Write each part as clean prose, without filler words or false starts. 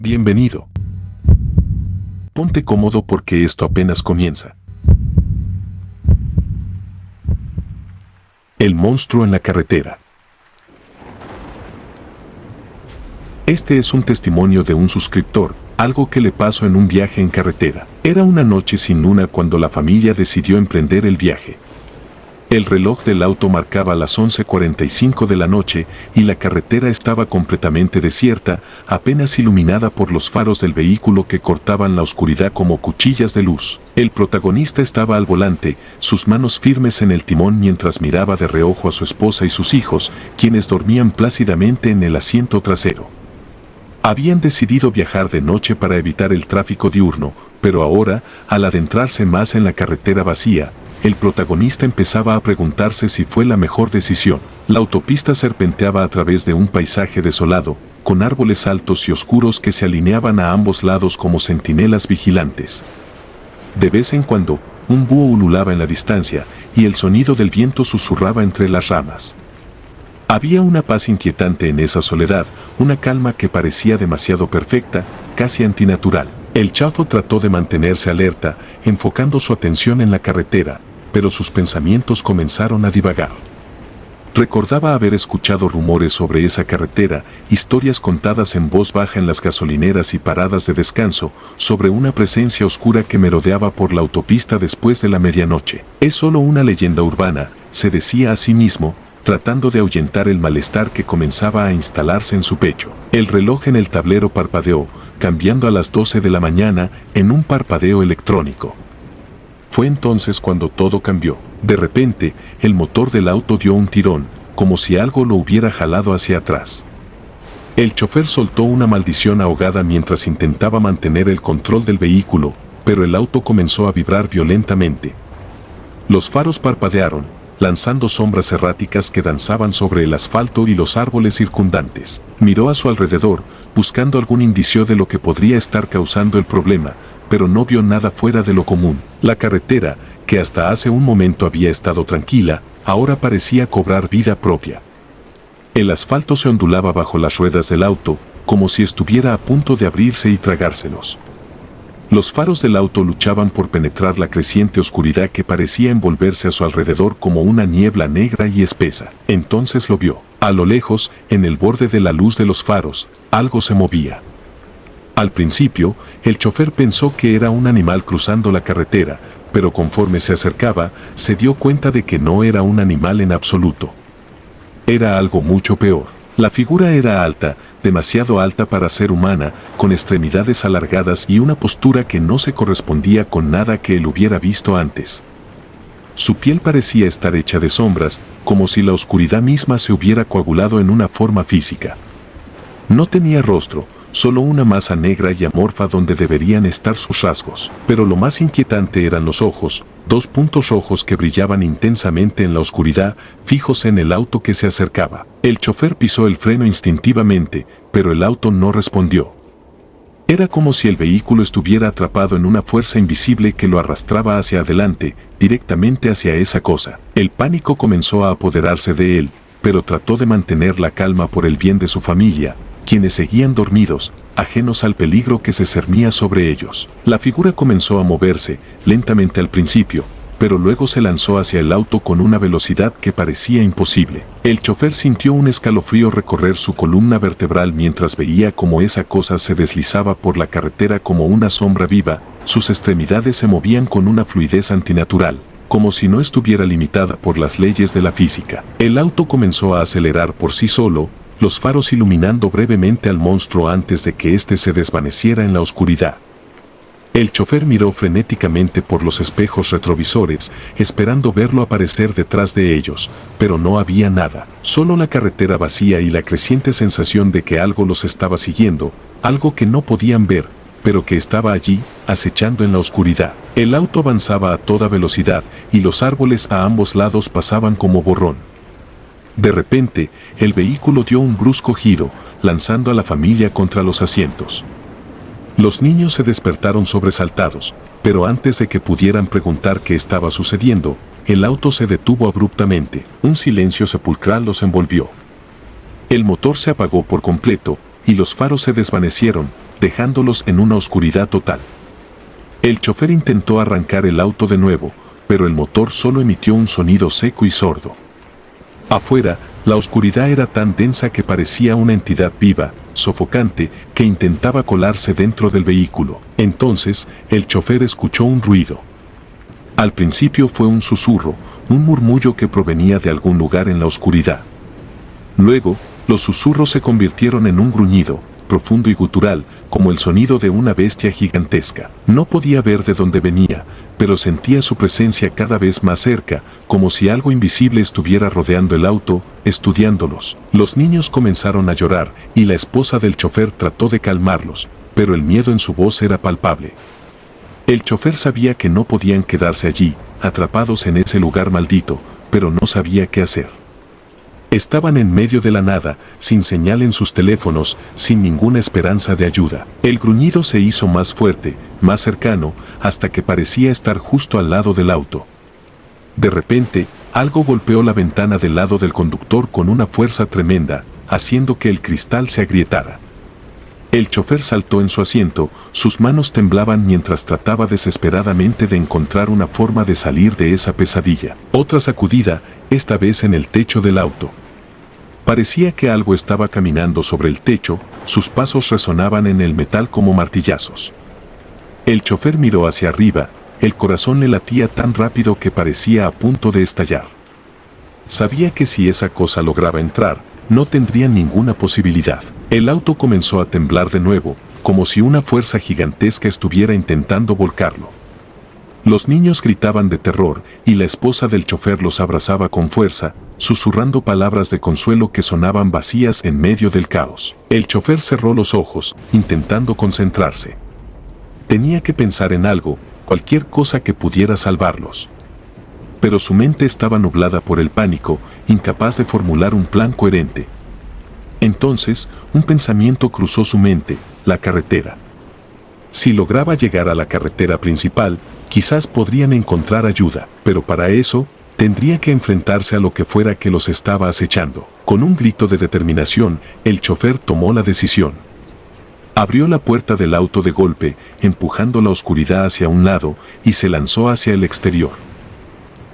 Bienvenido. Ponte cómodo porque esto apenas comienza. El monstruo en la carretera. Este es un testimonio de un suscriptor, algo que le pasó en un viaje en carretera. Era una noche sin luna cuando la familia decidió emprender el viaje. El reloj del auto marcaba las 11:45 de la noche y la carretera estaba completamente desierta, apenas iluminada por los faros del vehículo que cortaban la oscuridad como cuchillas de luz. El protagonista estaba al volante, sus manos firmes en el timón mientras miraba de reojo a su esposa y sus hijos, quienes dormían plácidamente en el asiento trasero. Habían decidido viajar de noche para evitar el tráfico diurno, pero ahora, al adentrarse más en la carretera vacía, el protagonista empezaba a preguntarse si fue la mejor decisión. La autopista serpenteaba a través de un paisaje desolado, con árboles altos y oscuros que se alineaban a ambos lados como centinelas vigilantes. De vez en cuando, un búho ululaba en la distancia, y el sonido del viento susurraba entre las ramas. Había una paz inquietante en esa soledad, una calma que parecía demasiado perfecta, casi antinatural. El chafo trató de mantenerse alerta, enfocando su atención en la carretera, pero sus pensamientos comenzaron a divagar. Recordaba haber escuchado rumores sobre esa carretera, historias contadas en voz baja en las gasolineras y paradas de descanso, sobre una presencia oscura que merodeaba por la autopista después de la medianoche. Es solo una leyenda urbana, se decía a sí mismo, tratando de ahuyentar el malestar que comenzaba a instalarse en su pecho. El reloj en el tablero parpadeó, cambiando a las 12 de la mañana en un parpadeo electrónico. Fue entonces cuando todo cambió. De repente, el motor del auto dio un tirón, como si algo lo hubiera jalado hacia atrás. El chofer soltó una maldición ahogada mientras intentaba mantener el control del vehículo, pero el auto comenzó a vibrar violentamente. Los faros parpadearon, lanzando sombras erráticas que danzaban sobre el asfalto y los árboles circundantes. Miró a su alrededor, buscando algún indicio de lo que podría estar causando el problema, pero no vio nada fuera de lo común. La carretera, que hasta hace un momento había estado tranquila, ahora parecía cobrar vida propia. El asfalto se ondulaba bajo las ruedas del auto, como si estuviera a punto de abrirse y tragárselos. Los faros del auto luchaban por penetrar la creciente oscuridad que parecía envolverse a su alrededor como una niebla negra y espesa. Entonces lo vio. A lo lejos, en el borde de la luz de los faros, algo se movía. Al principio, el chofer pensó que era un animal cruzando la carretera, pero conforme se acercaba, se dio cuenta de que no era un animal en absoluto. Era algo mucho peor. La figura era alta, demasiado alta para ser humana, con extremidades alargadas y una postura que no se correspondía con nada que él hubiera visto antes. Su piel parecía estar hecha de sombras, como si la oscuridad misma se hubiera coagulado en una forma física. No tenía rostro, solo una masa negra y amorfa donde deberían estar sus rasgos. Pero lo más inquietante eran los ojos, dos puntos rojos que brillaban intensamente en la oscuridad, fijos en el auto que se acercaba. El chofer pisó el freno instintivamente, pero el auto no respondió. Era como si el vehículo estuviera atrapado en una fuerza invisible que lo arrastraba hacia adelante, directamente hacia esa cosa. El pánico comenzó a apoderarse de él, pero trató de mantener la calma por el bien de su familia, quienes seguían dormidos, ajenos al peligro que se cernía sobre ellos. La figura comenzó a moverse, lentamente al principio, pero luego se lanzó hacia el auto con una velocidad que parecía imposible. El chofer sintió un escalofrío recorrer su columna vertebral mientras veía cómo esa cosa se deslizaba por la carretera como una sombra viva, sus extremidades se movían con una fluidez antinatural, como si no estuviera limitada por las leyes de la física. El auto comenzó a acelerar por sí solo, los faros iluminando brevemente al monstruo antes de que éste se desvaneciera en la oscuridad. El chofer miró frenéticamente por los espejos retrovisores, esperando verlo aparecer detrás de ellos, pero no había nada, solo la carretera vacía y la creciente sensación de que algo los estaba siguiendo, algo que no podían ver, pero que estaba allí, acechando en la oscuridad. El auto avanzaba a toda velocidad, y los árboles a ambos lados pasaban como borrón. De repente, el vehículo dio un brusco giro, lanzando a la familia contra los asientos. Los niños se despertaron sobresaltados, pero antes de que pudieran preguntar qué estaba sucediendo, el auto se detuvo abruptamente. Un silencio sepulcral los envolvió. El motor se apagó por completo, y los faros se desvanecieron, dejándolos en una oscuridad total. El chofer intentó arrancar el auto de nuevo, pero el motor solo emitió un sonido seco y sordo. Afuera, la oscuridad era tan densa que parecía una entidad viva, sofocante, que intentaba colarse dentro del vehículo. Entonces, el chofer escuchó un ruido. Al principio fue un susurro, un murmullo que provenía de algún lugar en la oscuridad. Luego, los susurros se convirtieron en un gruñido, profundo y gutural, como el sonido de una bestia gigantesca. No podía ver de dónde venía, pero sentía su presencia cada vez más cerca, como si algo invisible estuviera rodeando el auto, estudiándolos. Los niños comenzaron a llorar, y la esposa del chofer trató de calmarlos, pero el miedo en su voz era palpable. El chofer sabía que no podían quedarse allí, atrapados en ese lugar maldito, pero no sabía qué hacer. Estaban en medio de la nada, sin señal en sus teléfonos, sin ninguna esperanza de ayuda. El gruñido se hizo más fuerte, más cercano, hasta que parecía estar justo al lado del auto. De repente, algo golpeó la ventana del lado del conductor con una fuerza tremenda, haciendo que el cristal se agrietara. El chofer saltó en su asiento, sus manos temblaban mientras trataba desesperadamente de encontrar una forma de salir de esa pesadilla. Otra sacudida, esta vez en el techo del auto. Parecía que algo estaba caminando sobre el techo, sus pasos resonaban en el metal como martillazos. El chofer miró hacia arriba, el corazón le latía tan rápido que parecía a punto de estallar. Sabía que si esa cosa lograba entrar, no tendría ninguna posibilidad. El auto comenzó a temblar de nuevo, como si una fuerza gigantesca estuviera intentando volcarlo. Los niños gritaban de terror, y la esposa del chofer los abrazaba con fuerza, susurrando palabras de consuelo que sonaban vacías en medio del caos. El chofer cerró los ojos, intentando concentrarse. Tenía que pensar en algo, cualquier cosa que pudiera salvarlos. Pero su mente estaba nublada por el pánico, incapaz de formular un plan coherente. Entonces, un pensamiento cruzó su mente: la carretera. Si lograba llegar a la carretera principal, quizás podrían encontrar ayuda, pero para eso, tendría que enfrentarse a lo que fuera que los estaba acechando. Con un grito de determinación, el chofer tomó la decisión. Abrió la puerta del auto de golpe, empujando la oscuridad hacia un lado, y se lanzó hacia el exterior.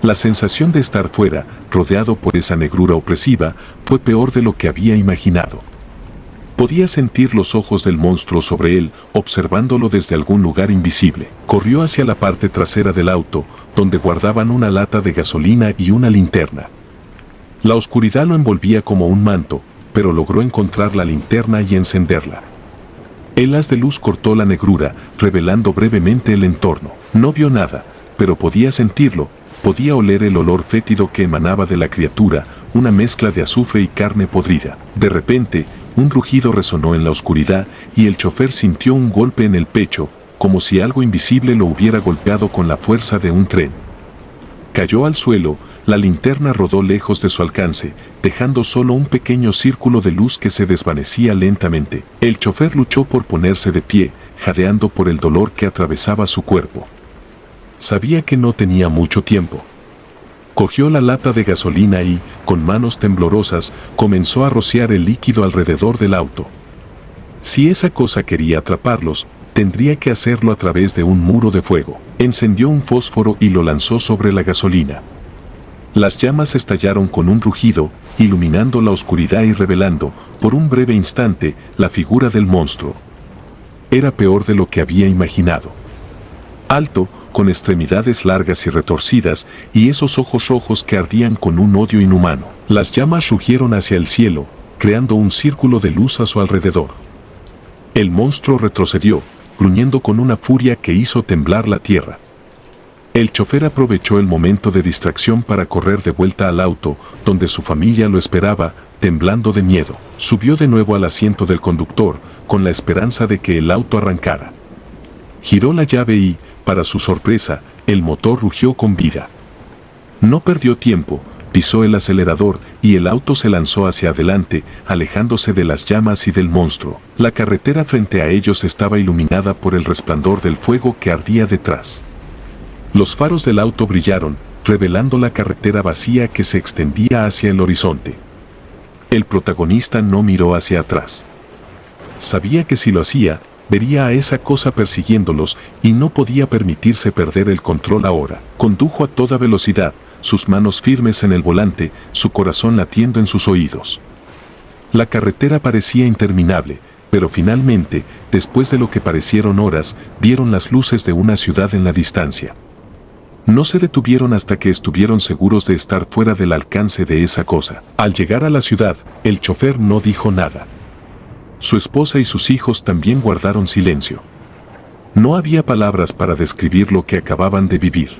La sensación de estar fuera, rodeado por esa negrura opresiva, fue peor de lo que había imaginado. Podía sentir los ojos del monstruo sobre él, observándolo desde algún lugar invisible. Corrió hacia la parte trasera del auto, donde guardaban una lata de gasolina y una linterna. La oscuridad lo envolvía como un manto, pero logró encontrar la linterna y encenderla. El haz de luz cortó la negrura, revelando brevemente el entorno. No vio nada, pero podía sentirlo. Podía oler el olor fétido que emanaba de la criatura, una mezcla de azufre y carne podrida. De repente, un rugido resonó en la oscuridad y el chofer sintió un golpe en el pecho, como si algo invisible lo hubiera golpeado con la fuerza de un tren. Cayó al suelo, la linterna rodó lejos de su alcance, dejando solo un pequeño círculo de luz que se desvanecía lentamente. El chofer luchó por ponerse de pie, jadeando por el dolor que atravesaba su cuerpo. Sabía que no tenía mucho tiempo. Cogió la lata de gasolina y, con manos temblorosas, comenzó a rociar el líquido alrededor del auto. Si esa cosa quería atraparlos, tendría que hacerlo a través de un muro de fuego. Encendió un fósforo y lo lanzó sobre la gasolina. Las llamas estallaron con un rugido, iluminando la oscuridad y revelando, por un breve instante, la figura del monstruo. Era peor de lo que había imaginado. Alto, con extremidades largas y retorcidas, y esos ojos rojos que ardían con un odio inhumano. Las llamas rugieron hacia el cielo, creando un círculo de luz a su alrededor. El monstruo retrocedió, gruñendo con una furia que hizo temblar la tierra. El chofer aprovechó el momento de distracción para correr de vuelta al auto, donde su familia lo esperaba, temblando de miedo. Subió de nuevo al asiento del conductor, con la esperanza de que el auto arrancara. Giró la llave y, para su sorpresa, el motor rugió con vida. No perdió tiempo, pisó el acelerador y el auto se lanzó hacia adelante, alejándose de las llamas y del monstruo. La carretera frente a ellos estaba iluminada por el resplandor del fuego que ardía detrás. Los faros del auto brillaron, revelando la carretera vacía que se extendía hacia el horizonte. El protagonista no miró hacia atrás. Sabía que si lo hacía, vería a esa cosa persiguiéndolos y no podía permitirse perder el control ahora. Condujo a toda velocidad, sus manos firmes en el volante, su corazón latiendo en sus oídos. La carretera parecía interminable, pero finalmente, después de lo que parecieron horas, vieron las luces de una ciudad en la distancia. No se detuvieron hasta que estuvieron seguros de estar fuera del alcance de esa cosa. Al llegar a la ciudad, el chofer no dijo nada. Su esposa y sus hijos también guardaron silencio. No había palabras para describir lo que acababan de vivir.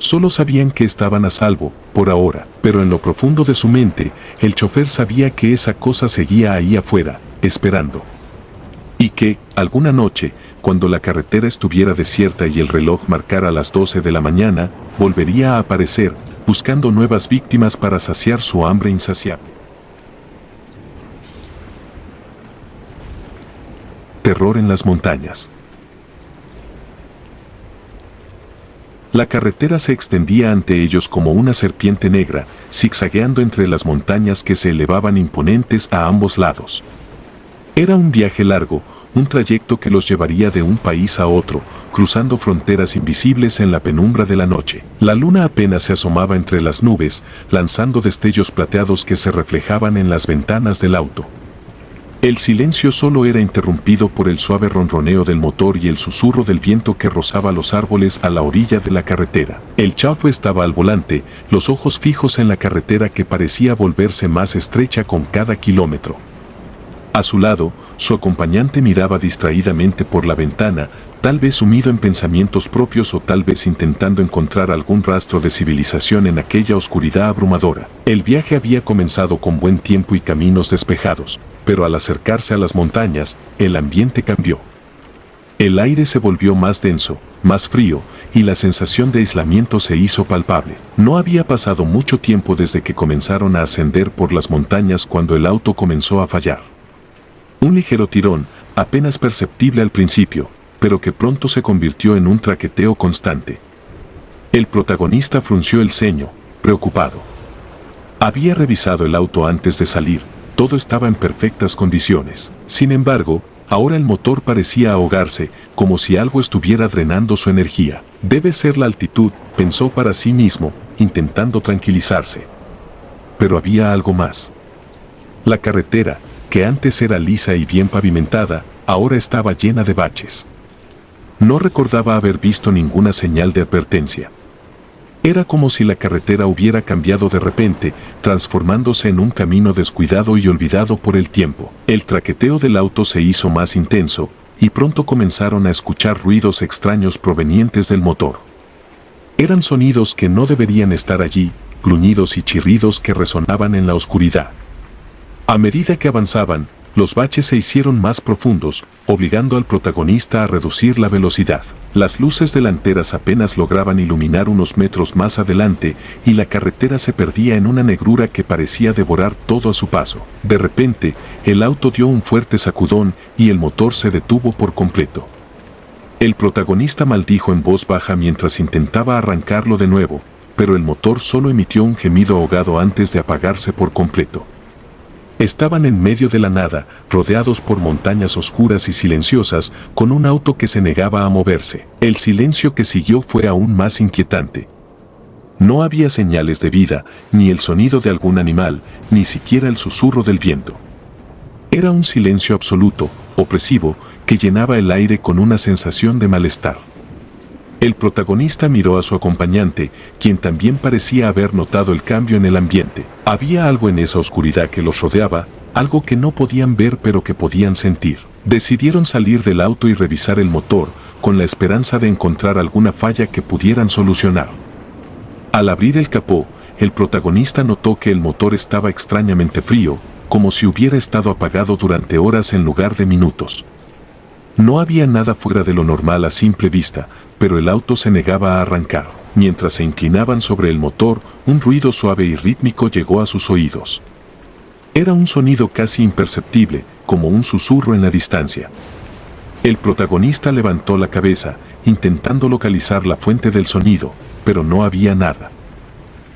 Solo sabían que estaban a salvo, por ahora, pero en lo profundo de su mente, el chofer sabía que esa cosa seguía ahí afuera, esperando. Y que, alguna noche, cuando la carretera estuviera desierta y el reloj marcara las 12 de la mañana, volvería a aparecer, buscando nuevas víctimas para saciar su hambre insaciable. Terror en las montañas. La carretera se extendía ante ellos como una serpiente negra, zigzagueando entre las montañas que se elevaban imponentes a ambos lados. Era un viaje largo, un trayecto que los llevaría de un país a otro, cruzando fronteras invisibles en la penumbra de la noche. La luna apenas se asomaba entre las nubes, lanzando destellos plateados que se reflejaban en las ventanas del auto. El silencio solo era interrumpido por el suave ronroneo del motor y el susurro del viento que rozaba los árboles a la orilla de la carretera. El chauffeur estaba al volante, los ojos fijos en la carretera que parecía volverse más estrecha con cada kilómetro. A su lado, su acompañante miraba distraídamente por la ventana, tal vez sumido en pensamientos propios o tal vez intentando encontrar algún rastro de civilización en aquella oscuridad abrumadora. El viaje había comenzado con buen tiempo y caminos despejados, pero al acercarse a las montañas, el ambiente cambió. El aire se volvió más denso, más frío, y la sensación de aislamiento se hizo palpable. No había pasado mucho tiempo desde que comenzaron a ascender por las montañas cuando el auto comenzó a fallar. Un ligero tirón, apenas perceptible al principio, pero que pronto se convirtió en un traqueteo constante. El protagonista frunció el ceño, preocupado. Había revisado el auto antes de salir, todo estaba en perfectas condiciones. Sin embargo, ahora el motor parecía ahogarse, como si algo estuviera drenando su energía. Debe ser la altitud, pensó para sí mismo, intentando tranquilizarse. Pero había algo más. La carretera, que antes era lisa y bien pavimentada, ahora estaba llena de baches. No recordaba haber visto ninguna señal de advertencia. Era como si la carretera hubiera cambiado de repente, transformándose en un camino descuidado y olvidado por el tiempo. El traqueteo del auto se hizo más intenso, y pronto comenzaron a escuchar ruidos extraños provenientes del motor. Eran sonidos que no deberían estar allí, gruñidos y chirridos que resonaban en la oscuridad. A medida que avanzaban, los baches se hicieron más profundos, obligando al protagonista a reducir la velocidad. Las luces delanteras apenas lograban iluminar unos metros más adelante y la carretera se perdía en una negrura que parecía devorar todo a su paso. De repente, el auto dio un fuerte sacudón y el motor se detuvo por completo. El protagonista maldijo en voz baja mientras intentaba arrancarlo de nuevo, pero el motor solo emitió un gemido ahogado antes de apagarse por completo. Estaban en medio de la nada, rodeados por montañas oscuras y silenciosas, con un auto que se negaba a moverse. El silencio que siguió fue aún más inquietante. No había señales de vida, ni el sonido de algún animal, ni siquiera el susurro del viento. Era un silencio absoluto, opresivo, que llenaba el aire con una sensación de malestar. El protagonista miró a su acompañante, quien también parecía haber notado el cambio en el ambiente. Había algo en esa oscuridad que los rodeaba, algo que no podían ver pero que podían sentir. Decidieron salir del auto y revisar el motor, con la esperanza de encontrar alguna falla que pudieran solucionar. Al abrir el capó, el protagonista notó que el motor estaba extrañamente frío, como si hubiera estado apagado durante horas en lugar de minutos. No había nada fuera de lo normal a simple vista, pero el auto se negaba a arrancar. Mientras se inclinaban sobre el motor, un ruido suave y rítmico llegó a sus oídos. Era un sonido casi imperceptible, como un susurro en la distancia. El protagonista levantó la cabeza, intentando localizar la fuente del sonido, pero no había nada.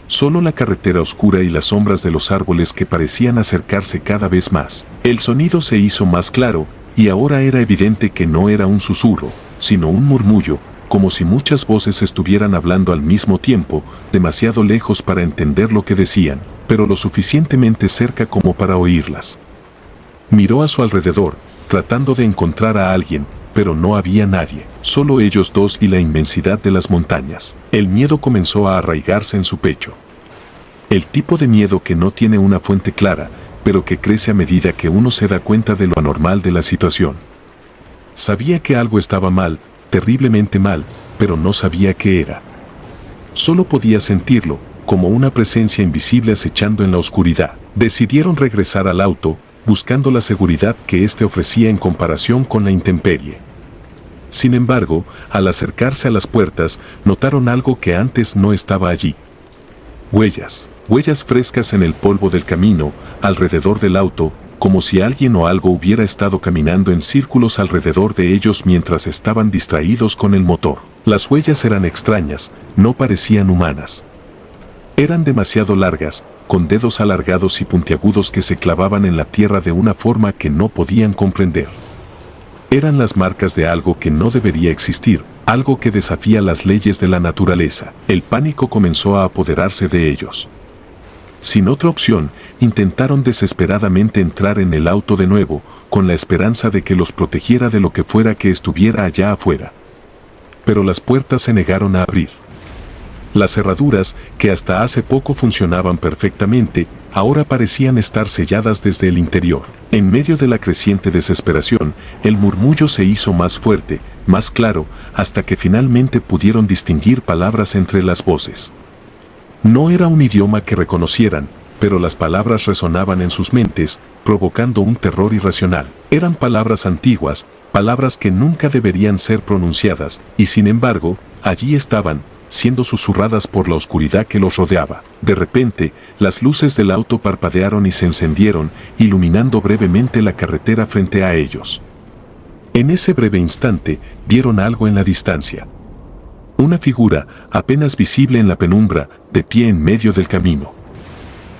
Solo la carretera oscura y las sombras de los árboles que parecían acercarse cada vez más. El sonido se hizo más claro, y ahora era evidente que no era un susurro, sino un murmullo, como si muchas voces estuvieran hablando al mismo tiempo, demasiado lejos para entender lo que decían, pero lo suficientemente cerca como para oírlas. Miró a su alrededor, tratando de encontrar a alguien, pero no había nadie, solo ellos dos y la inmensidad de las montañas. El miedo comenzó a arraigarse en su pecho. El tipo de miedo que no tiene una fuente clara, pero que crece a medida que uno se da cuenta de lo anormal de la situación. Sabía que algo estaba mal, terriblemente mal, pero no sabía qué era. Solo podía sentirlo, como una presencia invisible acechando en la oscuridad. Decidieron regresar al auto, buscando la seguridad que éste ofrecía en comparación con la intemperie. Sin embargo, al acercarse a las puertas, notaron algo que antes no estaba allí. Huellas frescas en el polvo del camino, alrededor del auto, como si alguien o algo hubiera estado caminando en círculos alrededor de ellos mientras estaban distraídos con el motor. Las huellas eran extrañas, no parecían humanas. Eran demasiado largas, con dedos alargados y puntiagudos que se clavaban en la tierra de una forma que no podían comprender. Eran las marcas de algo que no debería existir, algo que desafía las leyes de la naturaleza. El pánico comenzó a apoderarse de ellos. Sin otra opción, intentaron desesperadamente entrar en el auto de nuevo, con la esperanza de que los protegiera de lo que fuera que estuviera allá afuera. Pero las puertas se negaron a abrir. Las cerraduras, que hasta hace poco funcionaban perfectamente, ahora parecían estar selladas desde el interior. En medio de la creciente desesperación, el murmullo se hizo más fuerte, más claro, hasta que finalmente pudieron distinguir palabras entre las voces. No era un idioma que reconocieran, pero las palabras resonaban en sus mentes, provocando un terror irracional. Eran palabras antiguas, palabras que nunca deberían ser pronunciadas, y sin embargo, allí estaban, siendo susurradas por la oscuridad que los rodeaba. De repente, las luces del auto parpadearon y se encendieron, iluminando brevemente la carretera frente a ellos. En ese breve instante, vieron algo en la distancia. Una figura, apenas visible en la penumbra, de pie en medio del camino.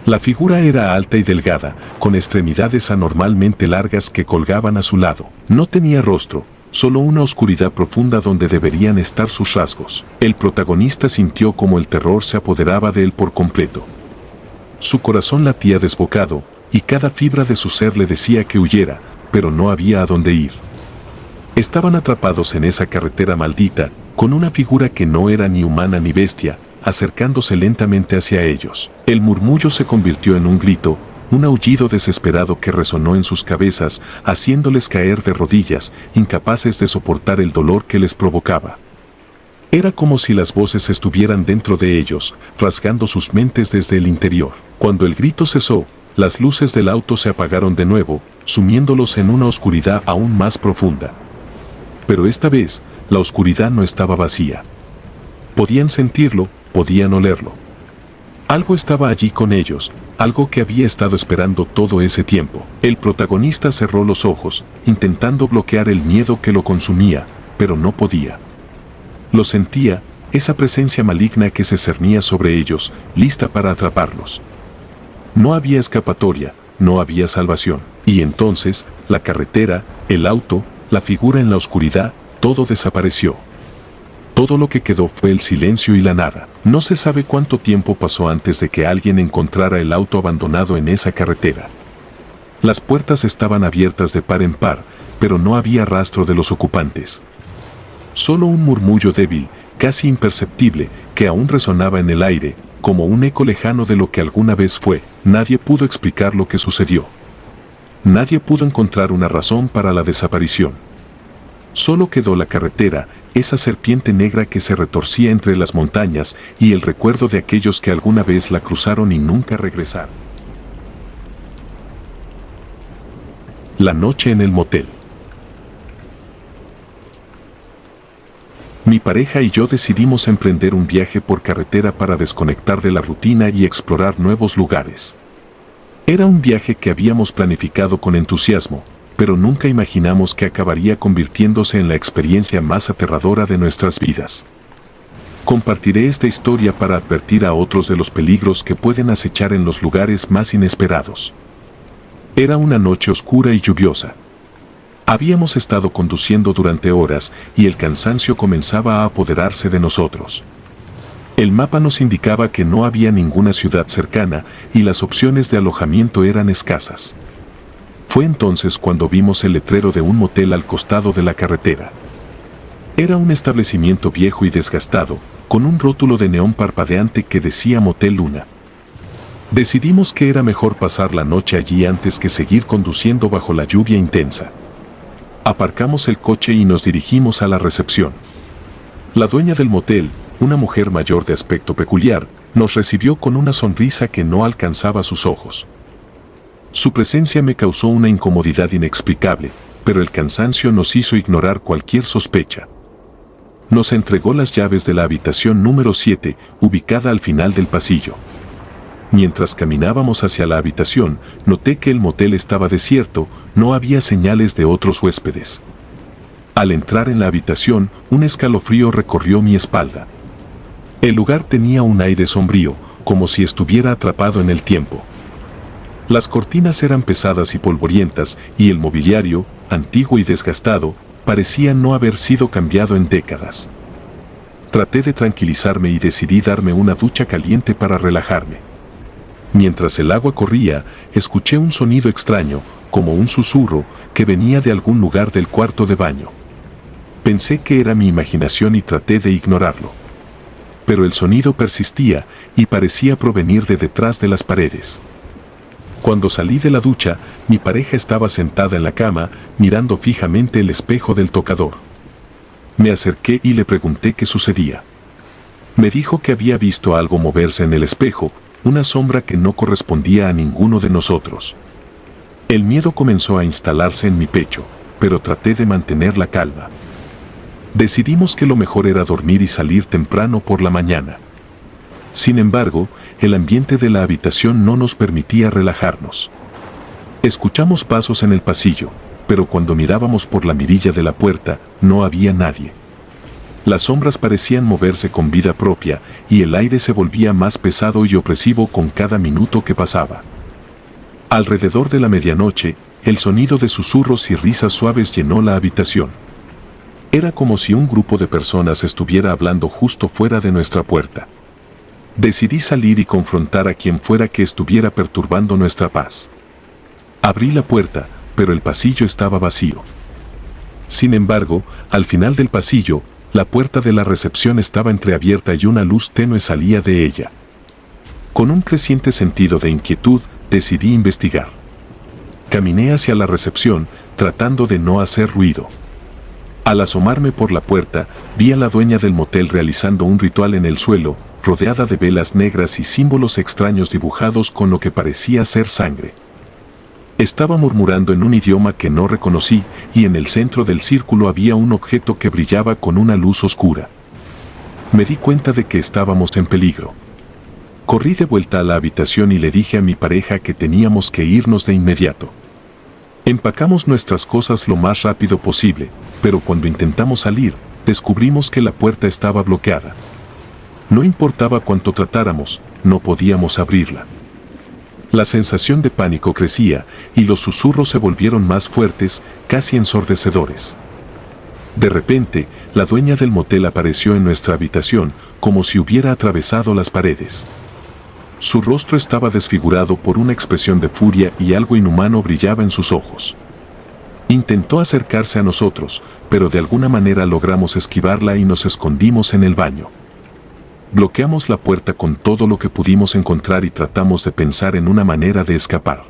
La figura era alta y delgada, con extremidades anormalmente largas que colgaban a su lado. No tenía rostro, solo una oscuridad profunda donde deberían estar sus rasgos. El protagonista sintió como el terror se apoderaba de él por completo. Su corazón latía desbocado, y cada fibra de su ser le decía que huyera, pero no había a dónde ir. Estaban atrapados en esa carretera maldita, con una figura que no era ni humana ni bestia, acercándose lentamente hacia ellos. El murmullo se convirtió en un grito, un aullido desesperado que resonó en sus cabezas, haciéndoles caer de rodillas, incapaces de soportar el dolor que les provocaba. Era como si las voces estuvieran dentro de ellos, rasgando sus mentes desde el interior. Cuando el grito cesó, las luces del auto se apagaron de nuevo, sumiéndolos en una oscuridad aún más profunda. Pero esta vez, la oscuridad no estaba vacía. Podían sentirlo, podían olerlo. Algo estaba allí con ellos, algo que había estado esperando todo ese tiempo. El protagonista cerró los ojos, intentando bloquear el miedo que lo consumía, pero no podía. Lo sentía, esa presencia maligna que se cernía sobre ellos, lista para atraparlos. No había escapatoria, no había salvación. Y entonces, la carretera, el auto, la figura en la oscuridad, todo desapareció. Todo lo que quedó fue el silencio y la nada. No se sabe cuánto tiempo pasó antes de que alguien encontrara el auto abandonado en esa carretera. Las puertas estaban abiertas de par en par, pero no había rastro de los ocupantes. Solo un murmullo débil, casi imperceptible, que aún resonaba en el aire, como un eco lejano de lo que alguna vez fue. Nadie pudo explicar lo que sucedió. Nadie pudo encontrar una razón para la desaparición. Solo quedó la carretera, esa serpiente negra que se retorcía entre las montañas y el recuerdo de aquellos que alguna vez la cruzaron y nunca regresaron. La noche en el motel. Mi pareja y yo decidimos emprender un viaje por carretera para desconectar de la rutina y explorar nuevos lugares. Era un viaje que habíamos planificado con entusiasmo, pero nunca imaginamos que acabaría convirtiéndose en la experiencia más aterradora de nuestras vidas. Compartiré esta historia para advertir a otros de los peligros que pueden acechar en los lugares más inesperados. Era una noche oscura y lluviosa. Habíamos estado conduciendo durante horas y el cansancio comenzaba a apoderarse de nosotros. El mapa nos indicaba que no había ninguna ciudad cercana y las opciones de alojamiento eran escasas. Fue entonces cuando vimos el letrero de un motel al costado de la carretera. Era un establecimiento viejo y desgastado, con un rótulo de neón parpadeante que decía Motel Luna. Decidimos que era mejor pasar la noche allí antes que seguir conduciendo bajo la lluvia intensa. Aparcamos el coche y nos dirigimos a la recepción. La dueña del motel, una mujer mayor de aspecto peculiar, nos recibió con una sonrisa que no alcanzaba sus ojos. Su presencia me causó una incomodidad inexplicable, pero el cansancio nos hizo ignorar cualquier sospecha. Nos entregó las llaves de la habitación número 7, ubicada al final del pasillo. Mientras caminábamos hacia la habitación, noté que el motel estaba desierto, no había señales de otros huéspedes. Al entrar en la habitación, un escalofrío recorrió mi espalda. El lugar tenía un aire sombrío, como si estuviera atrapado en el tiempo. Las cortinas eran pesadas y polvorientas, y el mobiliario, antiguo y desgastado, parecía no haber sido cambiado en décadas. Traté de tranquilizarme y decidí darme una ducha caliente para relajarme. Mientras el agua corría, escuché un sonido extraño, como un susurro, que venía de algún lugar del cuarto de baño. Pensé que era mi imaginación y traté de ignorarlo. Pero el sonido persistía y parecía provenir de detrás de las paredes. Cuando salí de la ducha, mi pareja estaba sentada en la cama, mirando fijamente el espejo del tocador. Me acerqué y le pregunté qué sucedía. Me dijo que había visto algo moverse en el espejo, una sombra que no correspondía a ninguno de nosotros. El miedo comenzó a instalarse en mi pecho, pero traté de mantener la calma. Decidimos que lo mejor era dormir y salir temprano por la mañana. Sin embargo, el ambiente de la habitación no nos permitía relajarnos. Escuchamos pasos en el pasillo, pero cuando mirábamos por la mirilla de la puerta, no había nadie. Las sombras parecían moverse con vida propia y el aire se volvía más pesado y opresivo con cada minuto que pasaba. Alrededor de la medianoche, el sonido de susurros y risas suaves llenó la habitación. Era como si un grupo de personas estuviera hablando justo fuera de nuestra puerta. Decidí salir y confrontar a quien fuera que estuviera perturbando nuestra paz. Abrí la puerta, pero el pasillo estaba vacío. Sin embargo, al final del pasillo, la puerta de la recepción estaba entreabierta y una luz tenue salía de ella. Con un creciente sentido de inquietud, decidí investigar. Caminé hacia la recepción, tratando de no hacer ruido. Al asomarme por la puerta, vi a la dueña del motel realizando un ritual en el suelo, rodeada de velas negras y símbolos extraños dibujados con lo que parecía ser sangre. Estaba murmurando en un idioma que no reconocí, y en el centro del círculo había un objeto que brillaba con una luz oscura. Me di cuenta de que estábamos en peligro. Corrí de vuelta a la habitación y le dije a mi pareja que teníamos que irnos de inmediato. Empacamos nuestras cosas lo más rápido posible, pero cuando intentamos salir, descubrimos que la puerta estaba bloqueada. No importaba cuánto tratáramos, no podíamos abrirla. La sensación de pánico crecía y los susurros se volvieron más fuertes, casi ensordecedores. De repente, la dueña del motel apareció en nuestra habitación, como si hubiera atravesado las paredes. Su rostro estaba desfigurado por una expresión de furia y algo inhumano brillaba en sus ojos. Intentó acercarse a nosotros, pero de alguna manera logramos esquivarla y nos escondimos en el baño. Bloqueamos la puerta con todo lo que pudimos encontrar y tratamos de pensar en una manera de escapar.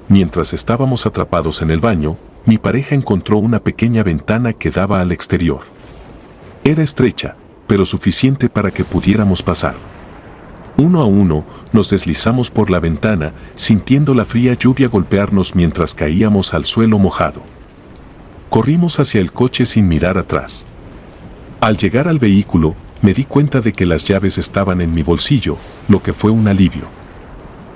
Mientras estábamos atrapados en el baño, mi pareja encontró una pequeña ventana que daba al exterior. Era estrecha, pero suficiente para que pudiéramos pasar. Uno a uno, nos deslizamos por la ventana, sintiendo la fría lluvia golpearnos mientras caíamos al suelo mojado. Corrimos hacia el coche sin mirar atrás. Al llegar al vehículo, me di cuenta de que las llaves estaban en mi bolsillo, lo que fue un alivio.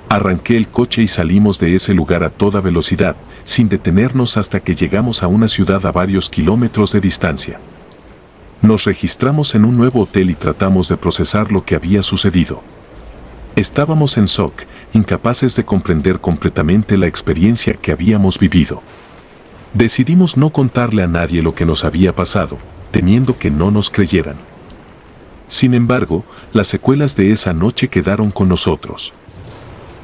Arranqué el coche y salimos de ese lugar a toda velocidad, sin detenernos hasta que llegamos a una ciudad a varios kilómetros de distancia. Nos registramos en un nuevo hotel y tratamos de procesar lo que había sucedido. Estábamos en shock, incapaces de comprender completamente la experiencia que habíamos vivido. Decidimos no contarle a nadie lo que nos había pasado, temiendo que no nos creyeran. Sin embargo, las secuelas de esa noche quedaron con nosotros.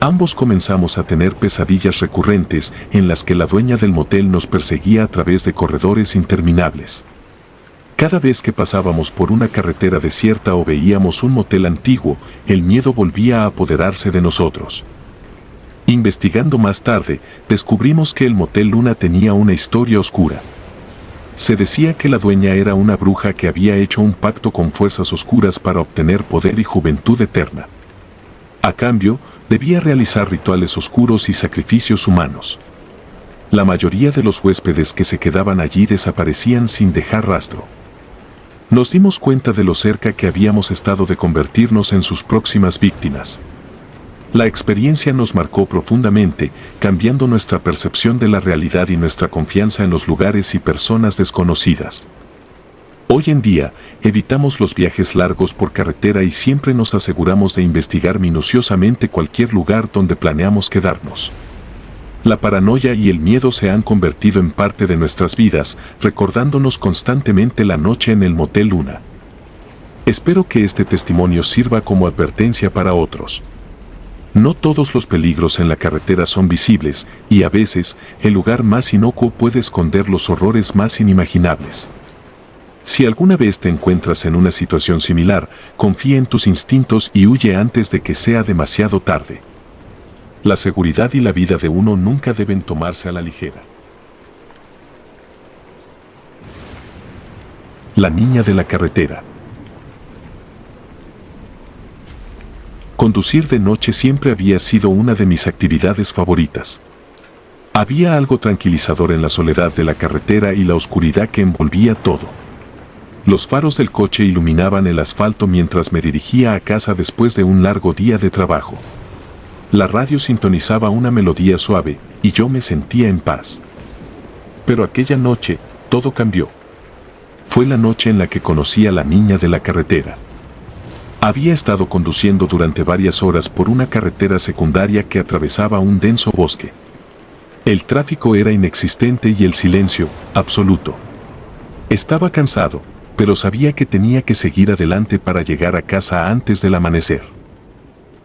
Ambos comenzamos a tener pesadillas recurrentes en las que la dueña del motel nos perseguía a través de corredores interminables. Cada vez que pasábamos por una carretera desierta o veíamos un motel antiguo, el miedo volvía a apoderarse de nosotros. Investigando más tarde, descubrimos que el Motel Luna tenía una historia oscura. Se decía que la dueña era una bruja que había hecho un pacto con fuerzas oscuras para obtener poder y juventud eterna. A cambio, debía realizar rituales oscuros y sacrificios humanos. La mayoría de los huéspedes que se quedaban allí desaparecían sin dejar rastro. Nos dimos cuenta de lo cerca que habíamos estado de convertirnos en sus próximas víctimas. La experiencia nos marcó profundamente, cambiando nuestra percepción de la realidad y nuestra confianza en los lugares y personas desconocidas. Hoy en día, evitamos los viajes largos por carretera y siempre nos aseguramos de investigar minuciosamente cualquier lugar donde planeamos quedarnos. La paranoia y el miedo se han convertido en parte de nuestras vidas, recordándonos constantemente la noche en el Motel Luna. Espero que este testimonio sirva como advertencia para otros. No todos los peligros en la carretera son visibles, y a veces, el lugar más inocuo puede esconder los horrores más inimaginables. Si alguna vez te encuentras en una situación similar, confía en tus instintos y huye antes de que sea demasiado tarde. La seguridad y la vida de uno nunca deben tomarse a la ligera. La niña de la carretera. Conducir de noche siempre había sido una de mis actividades favoritas. Había algo tranquilizador en la soledad de la carretera y la oscuridad que envolvía todo. Los faros del coche iluminaban el asfalto mientras me dirigía a casa después de un largo día de trabajo. La radio sintonizaba una melodía suave y yo me sentía en paz. Pero aquella noche, todo cambió. Fue la noche en la que conocí a la niña de la carretera. Había estado conduciendo durante varias horas por una carretera secundaria que atravesaba un denso bosque. El tráfico era inexistente y el silencio, absoluto. Estaba cansado, pero sabía que tenía que seguir adelante para llegar a casa antes del amanecer.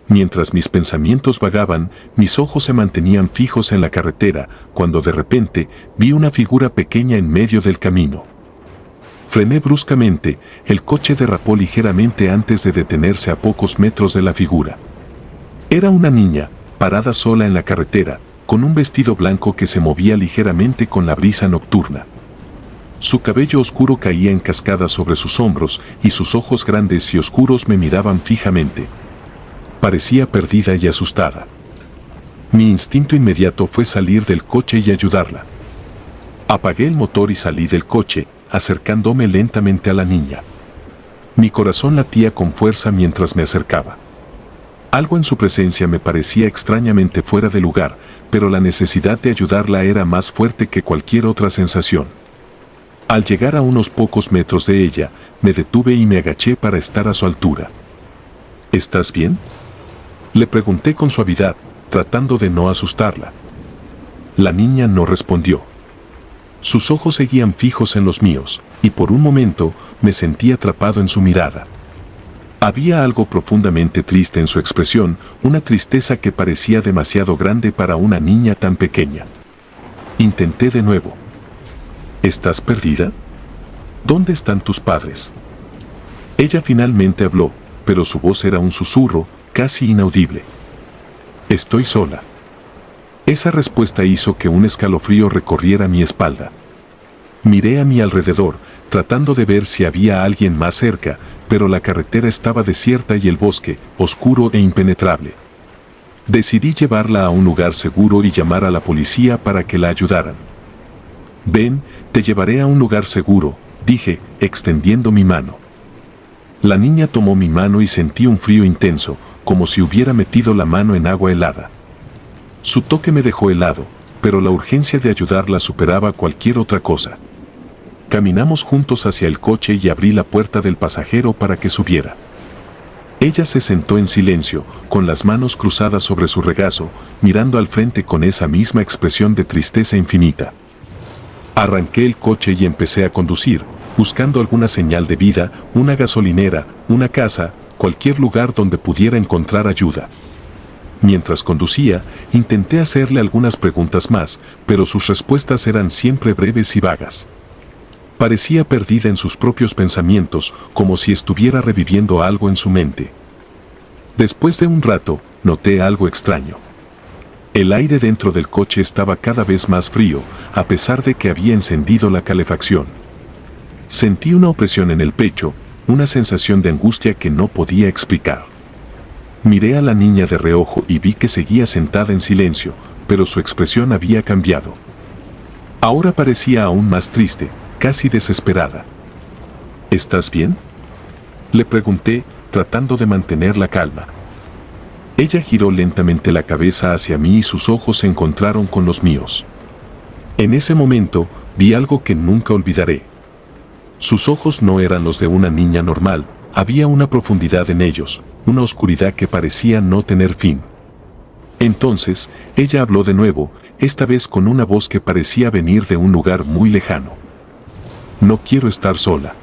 Mientras mis pensamientos vagaban, mis ojos se mantenían fijos en la carretera, cuando de repente vi una figura pequeña en medio del camino. Frené bruscamente, el coche derrapó ligeramente antes de detenerse a pocos metros de la figura. Era una niña, parada sola en la carretera, con un vestido blanco que se movía ligeramente con la brisa nocturna. Su cabello oscuro caía en cascada sobre sus hombros y sus ojos grandes y oscuros me miraban fijamente. Parecía perdida y asustada. Mi instinto inmediato fue salir del coche y ayudarla. Apagué el motor y salí del coche, acercándome lentamente a la niña. Mi corazón latía con fuerza mientras me acercaba. Algo en su presencia me parecía extrañamente fuera de lugar, pero la necesidad de ayudarla era más fuerte que cualquier otra sensación. Al llegar a unos pocos metros de ella, me detuve y me agaché para estar a su altura. ¿Estás bien?, le pregunté con suavidad, tratando de no asustarla. La niña no respondió. Sus ojos seguían fijos en los míos, y por un momento me sentí atrapado en su mirada. Había algo profundamente triste en su expresión, una tristeza que parecía demasiado grande para una niña tan pequeña. Intenté de nuevo. ¿Estás perdida? ¿Dónde están tus padres? Ella finalmente habló, pero su voz era un susurro, casi inaudible. Estoy sola. Esa respuesta hizo que un escalofrío recorriera mi espalda. Miré a mi alrededor, tratando de ver si había alguien más cerca, pero la carretera estaba desierta y el bosque, oscuro e impenetrable. Decidí llevarla a un lugar seguro y llamar a la policía para que la ayudaran. Ven, te llevaré a un lugar seguro, dije, extendiendo mi mano. La niña tomó mi mano y sentí un frío intenso, como si hubiera metido la mano en agua helada. Su toque me dejó helado, pero la urgencia de ayudarla superaba cualquier otra cosa. Caminamos juntos hacia el coche y abrí la puerta del pasajero para que subiera. Ella se sentó en silencio, con las manos cruzadas sobre su regazo, mirando al frente con esa misma expresión de tristeza infinita. Arranqué el coche y empecé a conducir, buscando alguna señal de vida, una gasolinera, una casa, cualquier lugar donde pudiera encontrar ayuda. Mientras conducía, intenté hacerle algunas preguntas más, pero sus respuestas eran siempre breves y vagas. Parecía perdida en sus propios pensamientos, como si estuviera reviviendo algo en su mente. Después de un rato, noté algo extraño. El aire dentro del coche estaba cada vez más frío, a pesar de que había encendido la calefacción. Sentí una opresión en el pecho, una sensación de angustia que no podía explicar. Miré a la niña de reojo y vi que seguía sentada en silencio, pero su expresión había cambiado. Ahora parecía aún más triste, casi desesperada. ¿Estás bien?, le pregunté, tratando de mantener la calma. Ella giró lentamente la cabeza hacia mí y sus ojos se encontraron con los míos. En ese momento, vi algo que nunca olvidaré. Sus ojos no eran los de una niña normal, había una profundidad en ellos, una oscuridad que parecía no tener fin. Entonces, ella habló de nuevo, esta vez con una voz que parecía venir de un lugar muy lejano. No quiero estar sola.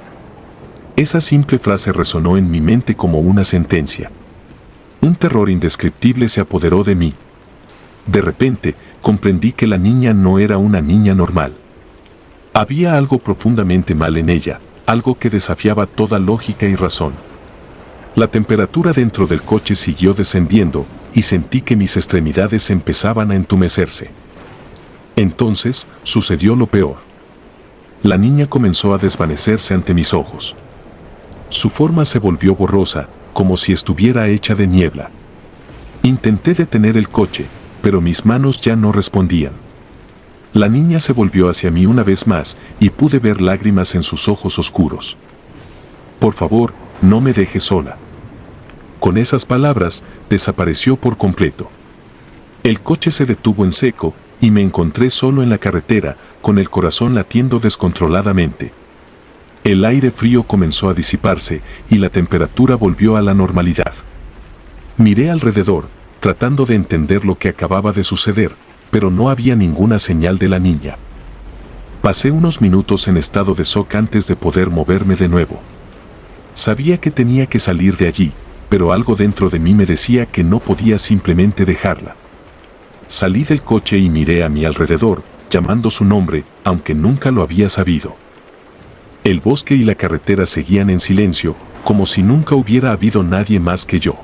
Esa simple frase resonó en mi mente como una sentencia. Un terror indescriptible se apoderó de mí. De repente, comprendí que la niña no era una niña normal. Había algo profundamente mal en ella, algo que desafiaba toda lógica y razón. La temperatura dentro del coche siguió descendiendo, y sentí que mis extremidades empezaban a entumecerse. Entonces, sucedió lo peor. La niña comenzó a desvanecerse ante mis ojos. Su forma se volvió borrosa, como si estuviera hecha de niebla. Intenté detener el coche, pero mis manos ya no respondían. La niña se volvió hacia mí una vez más y pude ver lágrimas en sus ojos oscuros. Por favor, no me dejes sola. Con esas palabras, desapareció por completo. El coche se detuvo en seco y me encontré solo en la carretera, con el corazón latiendo descontroladamente. El aire frío comenzó a disiparse y la temperatura volvió a la normalidad. Miré alrededor, tratando de entender lo que acababa de suceder, pero no había ninguna señal de la niña. Pasé unos minutos en estado de shock antes de poder moverme de nuevo. Sabía que tenía que salir de allí, pero algo dentro de mí me decía que no podía simplemente dejarla. Salí del coche y miré a mi alrededor, llamando su nombre, aunque nunca lo había sabido. El bosque y la carretera seguían en silencio, como si nunca hubiera habido nadie más que yo.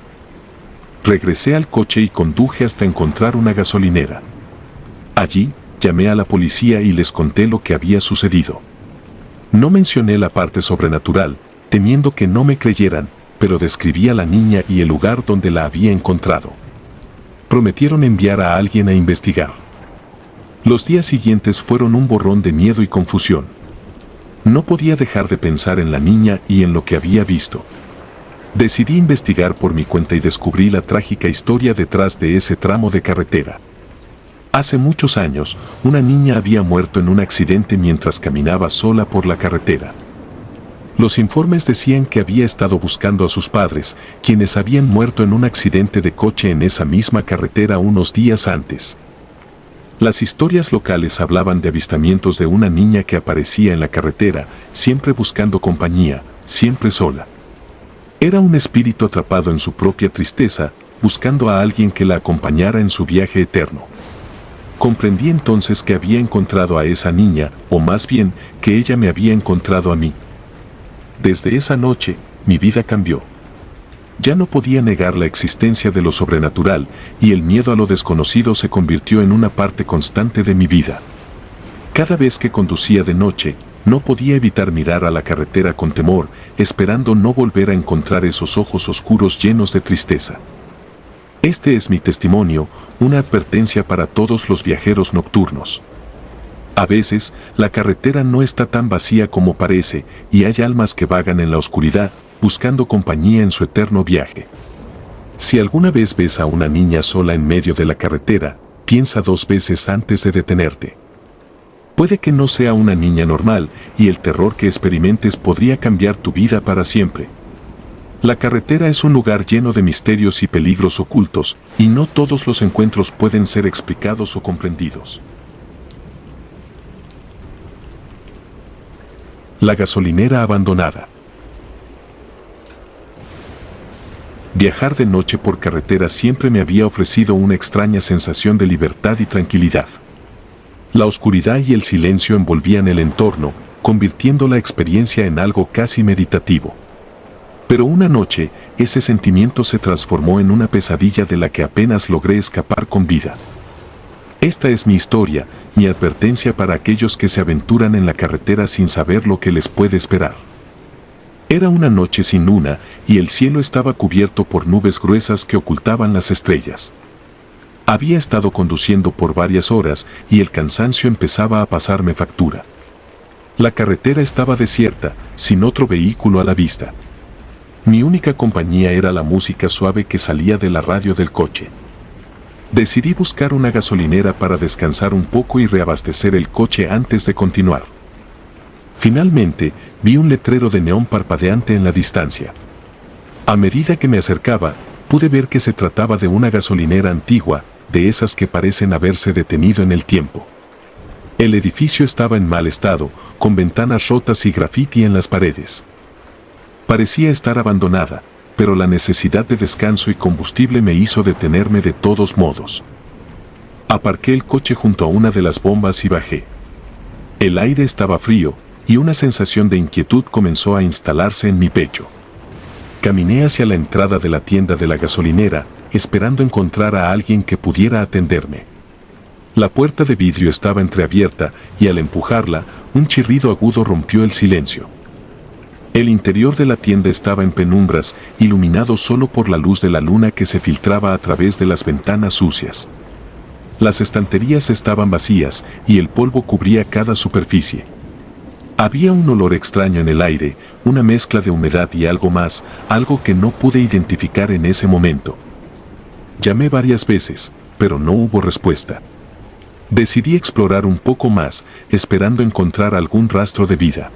Regresé al coche y conduje hasta encontrar una gasolinera. Allí, llamé a la policía y les conté lo que había sucedido. No mencioné la parte sobrenatural, temiendo que no me creyeran, pero describí a la niña y el lugar donde la había encontrado. Prometieron enviar a alguien a investigar. Los días siguientes fueron un borrón de miedo y confusión. No podía dejar de pensar en la niña y en lo que había visto. Decidí investigar por mi cuenta y descubrí la trágica historia detrás de ese tramo de carretera. Hace muchos años, una niña había muerto en un accidente mientras caminaba sola por la carretera. Los informes decían que había estado buscando a sus padres, quienes habían muerto en un accidente de coche en esa misma carretera unos días antes. Las historias locales hablaban de avistamientos de una niña que aparecía en la carretera, siempre buscando compañía, siempre sola. Era un espíritu atrapado en su propia tristeza, buscando a alguien que la acompañara en su viaje eterno. Comprendí entonces que había encontrado a esa niña, o más bien, que ella me había encontrado a mí. Desde esa noche, mi vida cambió. Ya no podía negar la existencia de lo sobrenatural, y el miedo a lo desconocido se convirtió en una parte constante de mi vida. Cada vez que conducía de noche, no podía evitar mirar a la carretera con temor, esperando no volver a encontrar esos ojos oscuros llenos de tristeza. Este es mi testimonio, una advertencia para todos los viajeros nocturnos. A veces, la carretera no está tan vacía como parece, y hay almas que vagan en la oscuridad, buscando compañía en su eterno viaje. Si alguna vez ves a una niña sola en medio de la carretera, piensa 2 veces antes de detenerte. Puede que no sea una niña normal, y el terror que experimentes podría cambiar tu vida para siempre. La carretera es un lugar lleno de misterios y peligros ocultos, y no todos los encuentros pueden ser explicados o comprendidos. La gasolinera abandonada. Viajar de noche por carretera siempre me había ofrecido una extraña sensación de libertad y tranquilidad. La oscuridad y el silencio envolvían el entorno, convirtiendo la experiencia en algo casi meditativo. Pero una noche, ese sentimiento se transformó en una pesadilla de la que apenas logré escapar con vida. Esta es mi historia, mi advertencia para aquellos que se aventuran en la carretera sin saber lo que les puede esperar. Era una noche sin luna y el cielo estaba cubierto por nubes gruesas que ocultaban las estrellas. Había estado conduciendo por varias horas y el cansancio empezaba a pasarme factura. La carretera estaba desierta, sin otro vehículo a la vista. Mi única compañía era la música suave que salía de la radio del coche. Decidí buscar una gasolinera para descansar un poco y reabastecer el coche antes de continuar. Finalmente, vi un letrero de neón parpadeante en la distancia. A medida que me acercaba, pude ver que se trataba de una gasolinera antigua, de esas que parecen haberse detenido en el tiempo. El edificio estaba en mal estado, con ventanas rotas y grafiti en las paredes. Parecía estar abandonada, pero la necesidad de descanso y combustible me hizo detenerme de todos modos. Aparqué el coche junto a una de las bombas y bajé. El aire estaba frío, y una sensación de inquietud comenzó a instalarse en mi pecho. Caminé hacia la entrada de la tienda de la gasolinera, esperando encontrar a alguien que pudiera atenderme. La puerta de vidrio estaba entreabierta, y al empujarla, un chirrido agudo rompió el silencio. El interior de la tienda estaba en penumbras, iluminado solo por la luz de la luna que se filtraba a través de las ventanas sucias. Las estanterías estaban vacías, y el polvo cubría cada superficie. Había un olor extraño en el aire, una mezcla de humedad y algo más, algo que no pude identificar en ese momento. Llamé varias veces, pero no hubo respuesta. Decidí explorar un poco más, esperando encontrar algún rastro de vida.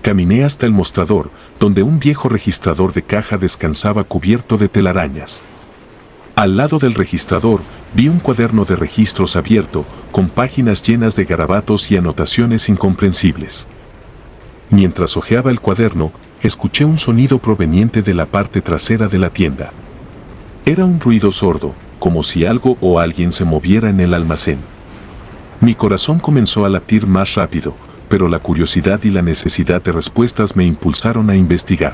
Caminé hasta el mostrador, donde un viejo registrador de caja descansaba cubierto de telarañas. Al lado del registrador, vi un cuaderno de registros abierto, con páginas llenas de garabatos y anotaciones incomprensibles. Mientras hojeaba el cuaderno, escuché un sonido proveniente de la parte trasera de la tienda. Era un ruido sordo, como si algo o alguien se moviera en el almacén. Mi corazón comenzó a latir más rápido, pero la curiosidad y la necesidad de respuestas me impulsaron a investigar.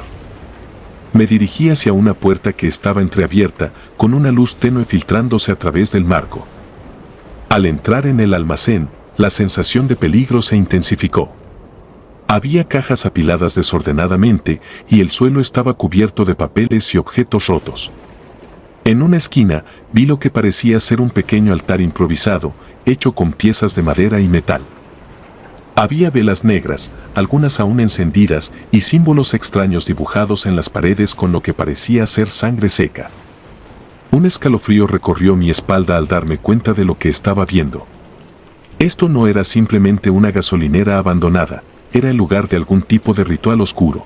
Me dirigí hacia una puerta que estaba entreabierta, con una luz tenue filtrándose a través del marco. Al entrar en el almacén, la sensación de peligro se intensificó. Había cajas apiladas desordenadamente y el suelo estaba cubierto de papeles y objetos rotos. En una esquina, vi lo que parecía ser un pequeño altar improvisado, hecho con piezas de madera y metal. Había velas negras, algunas aún encendidas, y símbolos extraños dibujados en las paredes con lo que parecía ser sangre seca. Un escalofrío recorrió mi espalda al darme cuenta de lo que estaba viendo. Esto no era simplemente una gasolinera abandonada, era el lugar de algún tipo de ritual oscuro.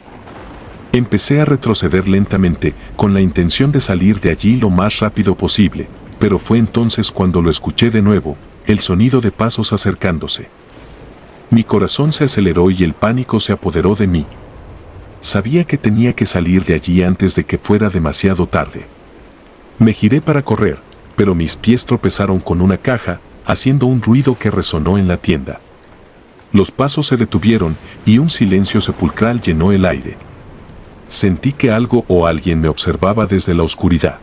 Empecé a retroceder lentamente, con la intención de salir de allí lo más rápido posible, pero fue entonces cuando lo escuché de nuevo, el sonido de pasos acercándose. Mi corazón se aceleró y el pánico se apoderó de mí. Sabía que tenía que salir de allí antes de que fuera demasiado tarde. Me giré para correr, pero mis pies tropezaron con una caja, haciendo un ruido que resonó en la tienda. Los pasos se detuvieron y un silencio sepulcral llenó el aire. Sentí que algo o alguien me observaba desde la oscuridad.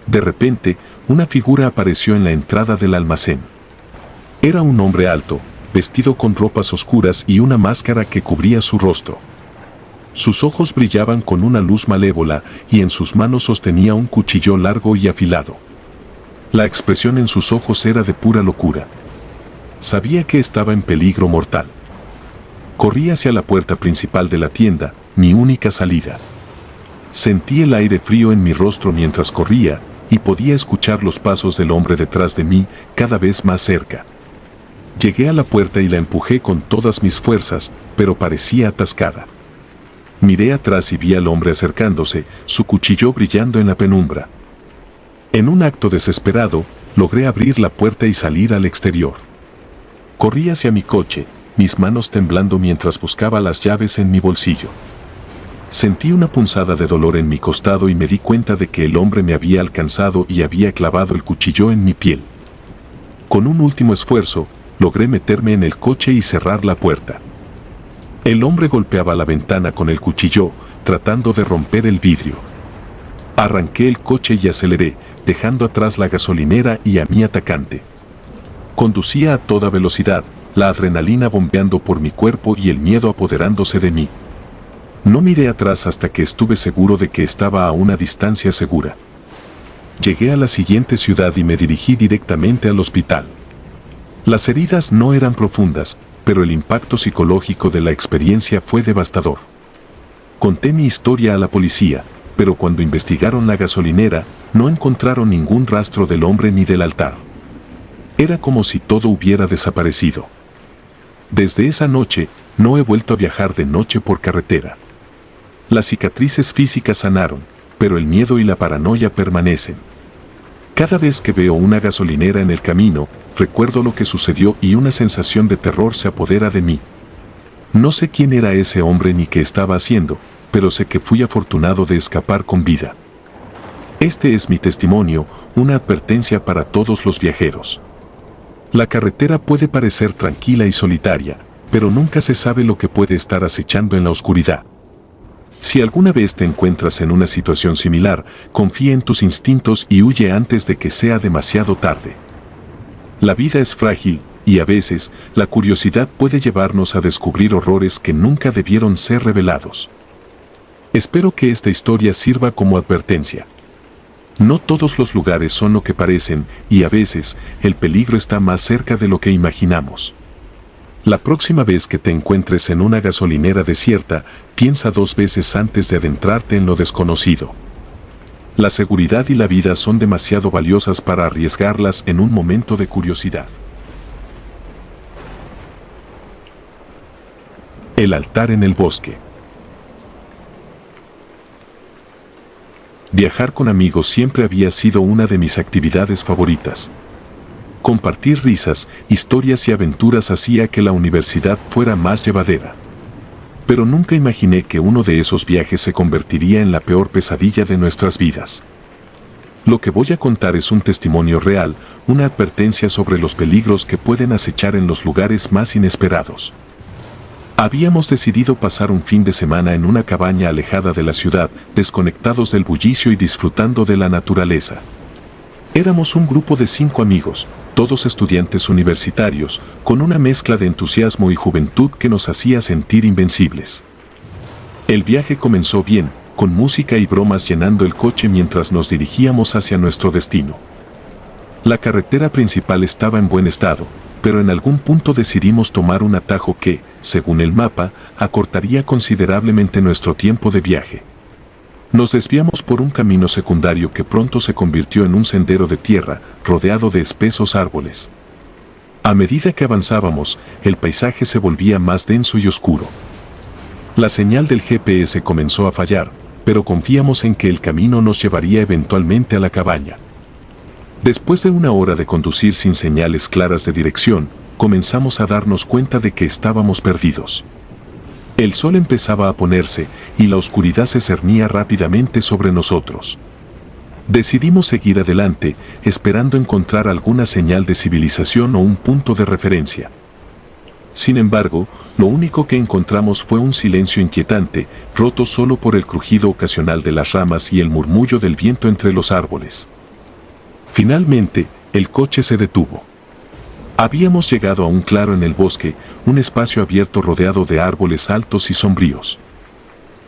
De repente, una figura apareció en la entrada del almacén. Era un hombre alto, vestido con ropas oscuras y una máscara que cubría su rostro. Sus ojos brillaban con una luz malévola y en sus manos sostenía un cuchillo largo y afilado. La expresión en sus ojos era de pura locura. Sabía que estaba en peligro mortal. Corrí hacia la puerta principal de la tienda, mi única salida. Sentí el aire frío en mi rostro mientras corría y podía escuchar los pasos del hombre detrás de mí cada vez más cerca. Llegué a la puerta y la empujé con todas mis fuerzas, pero parecía atascada. Miré atrás y vi al hombre acercándose, su cuchillo brillando en la penumbra. En un acto desesperado, logré abrir la puerta y salir al exterior. Corrí hacia mi coche, mis manos temblando mientras buscaba las llaves en mi bolsillo. Sentí una punzada de dolor en mi costado y me di cuenta de que el hombre me había alcanzado y había clavado el cuchillo en mi piel. Con un último esfuerzo, logré meterme en el coche y cerrar la puerta. El hombre golpeaba la ventana con el cuchillo, tratando de romper el vidrio. Arranqué el coche y aceleré, dejando atrás la gasolinera y a mi atacante. Conducía a toda velocidad, la adrenalina bombeando por mi cuerpo y el miedo apoderándose de mí. No miré atrás hasta que estuve seguro de que estaba a una distancia segura. Llegué a la siguiente ciudad y me dirigí directamente al hospital. Las heridas no eran profundas, pero el impacto psicológico de la experiencia fue devastador. Conté mi historia a la policía, pero cuando investigaron la gasolinera, no encontraron ningún rastro del hombre ni del altar. Era como si todo hubiera desaparecido. Desde esa noche, no he vuelto a viajar de noche por carretera. Las cicatrices físicas sanaron, pero el miedo y la paranoia permanecen. Cada vez que veo una gasolinera en el camino, recuerdo lo que sucedió y una sensación de terror se apodera de mí. No sé quién era ese hombre ni qué estaba haciendo, pero sé que fui afortunado de escapar con vida. Este es mi testimonio, una advertencia para todos los viajeros. La carretera puede parecer tranquila y solitaria, pero nunca se sabe lo que puede estar acechando en la oscuridad. Si alguna vez te encuentras en una situación similar, confía en tus instintos y huye antes de que sea demasiado tarde. La vida es frágil, y a veces, la curiosidad puede llevarnos a descubrir horrores que nunca debieron ser revelados. Espero que esta historia sirva como advertencia. No todos los lugares son lo que parecen, y a veces, el peligro está más cerca de lo que imaginamos. La próxima vez que te encuentres en una gasolinera desierta, piensa 2 veces antes de adentrarte en lo desconocido. La seguridad y la vida son demasiado valiosas para arriesgarlas en un momento de curiosidad. El altar en el bosque. Viajar con amigos siempre había sido una de mis actividades favoritas. Compartir risas, historias y aventuras hacía que la universidad fuera más llevadera. Pero nunca imaginé que uno de esos viajes se convertiría en la peor pesadilla de nuestras vidas. Lo que voy a contar es un testimonio real, una advertencia sobre los peligros que pueden acechar en los lugares más inesperados. Habíamos decidido pasar un fin de semana en una cabaña alejada de la ciudad, desconectados del bullicio y disfrutando de la naturaleza. Éramos un grupo de 5 amigos, todos estudiantes universitarios, con una mezcla de entusiasmo y juventud que nos hacía sentir invencibles. El viaje comenzó bien, con música y bromas llenando el coche mientras nos dirigíamos hacia nuestro destino. La carretera principal estaba en buen estado, pero en algún punto decidimos tomar un atajo que, según el mapa, acortaría considerablemente nuestro tiempo de viaje. Nos desviamos por un camino secundario que pronto se convirtió en un sendero de tierra, rodeado de espesos árboles. A medida que avanzábamos, el paisaje se volvía más denso y oscuro. La señal del GPS comenzó a fallar, pero confiamos en que el camino nos llevaría eventualmente a la cabaña. Después de una hora de conducir sin señales claras de dirección, comenzamos a darnos cuenta de que estábamos perdidos. El sol empezaba a ponerse y la oscuridad se cernía rápidamente sobre nosotros. Decidimos seguir adelante, esperando encontrar alguna señal de civilización o un punto de referencia. Sin embargo, lo único que encontramos fue un silencio inquietante, roto solo por el crujido ocasional de las ramas y el murmullo del viento entre los árboles. Finalmente, el coche se detuvo. Habíamos llegado a un claro en el bosque, un espacio abierto rodeado de árboles altos y sombríos.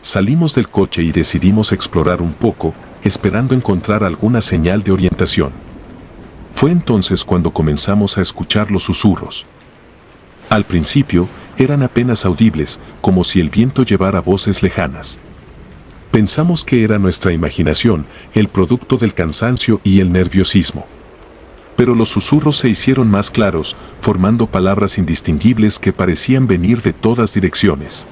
Salimos del coche y decidimos explorar un poco, esperando encontrar alguna señal de orientación. Fue entonces cuando comenzamos a escuchar los susurros. Al principio, eran apenas audibles, como si el viento llevara voces lejanas. Pensamos que era nuestra imaginación, el producto del cansancio y el nerviosismo. Pero los susurros se hicieron más claros, formando palabras indistinguibles que parecían venir de todas direcciones.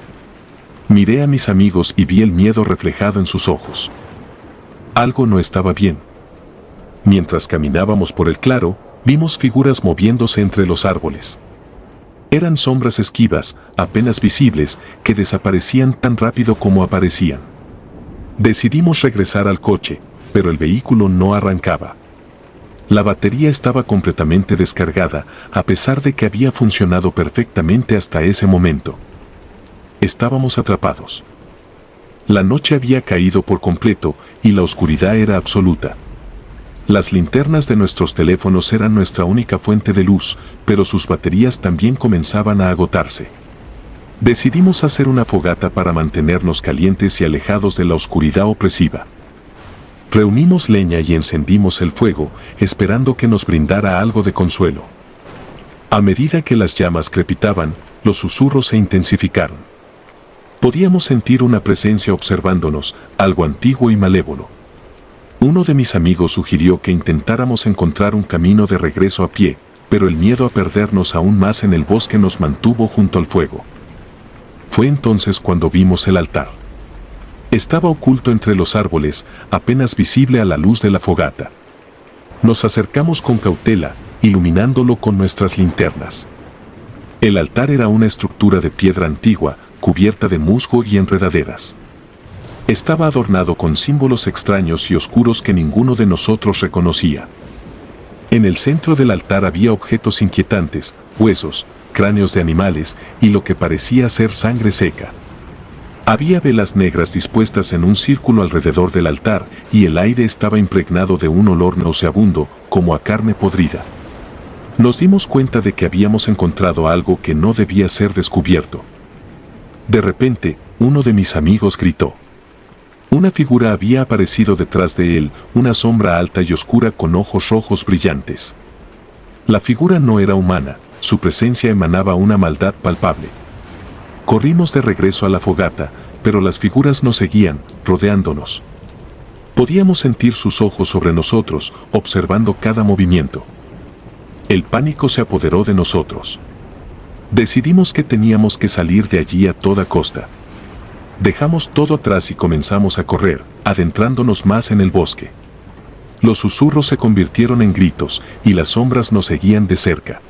Miré a mis amigos y vi el miedo reflejado en sus ojos. Algo no estaba bien. Mientras caminábamos por el claro, vimos figuras moviéndose entre los árboles. Eran sombras esquivas, apenas visibles, que desaparecían tan rápido como aparecían. Decidimos regresar al coche, pero el vehículo no arrancaba. La batería estaba completamente descargada, a pesar de que había funcionado perfectamente hasta ese momento. Estábamos atrapados. La noche había caído por completo y la oscuridad era absoluta. Las linternas de nuestros teléfonos eran nuestra única fuente de luz, pero sus baterías también comenzaban a agotarse. Decidimos hacer una fogata para mantenernos calientes y alejados de la oscuridad opresiva. Reunimos leña y encendimos el fuego, esperando que nos brindara algo de consuelo. A medida que las llamas crepitaban, los susurros se intensificaron. Podíamos sentir una presencia observándonos, algo antiguo y malévolo. Uno de mis amigos sugirió que intentáramos encontrar un camino de regreso a pie, pero el miedo a perdernos aún más en el bosque nos mantuvo junto al fuego. Fue entonces cuando vimos el altar. Estaba oculto entre los árboles, apenas visible a la luz de la fogata. Nos acercamos con cautela, iluminándolo con nuestras linternas. El altar era una estructura de piedra antigua, cubierta de musgo y enredaderas. Estaba adornado con símbolos extraños y oscuros que ninguno de nosotros reconocía. En el centro del altar había objetos inquietantes, huesos, cráneos de animales y lo que parecía ser sangre seca. Había velas negras dispuestas en un círculo alrededor del altar y el aire estaba impregnado de un olor nauseabundo, como a carne podrida. Nos dimos cuenta de que habíamos encontrado algo que no debía ser descubierto. De repente, uno de mis amigos gritó. Una figura había aparecido detrás de él, una sombra alta y oscura con ojos rojos brillantes. La figura no era humana, su presencia emanaba una maldad palpable. Corrimos de regreso a la fogata, pero las figuras nos seguían, rodeándonos. Podíamos sentir sus ojos sobre nosotros, observando cada movimiento. El pánico se apoderó de nosotros. Decidimos que teníamos que salir de allí a toda costa. Dejamos todo atrás y comenzamos a correr, adentrándonos más en el bosque. Los susurros se convirtieron en gritos y las sombras nos seguían de cerca.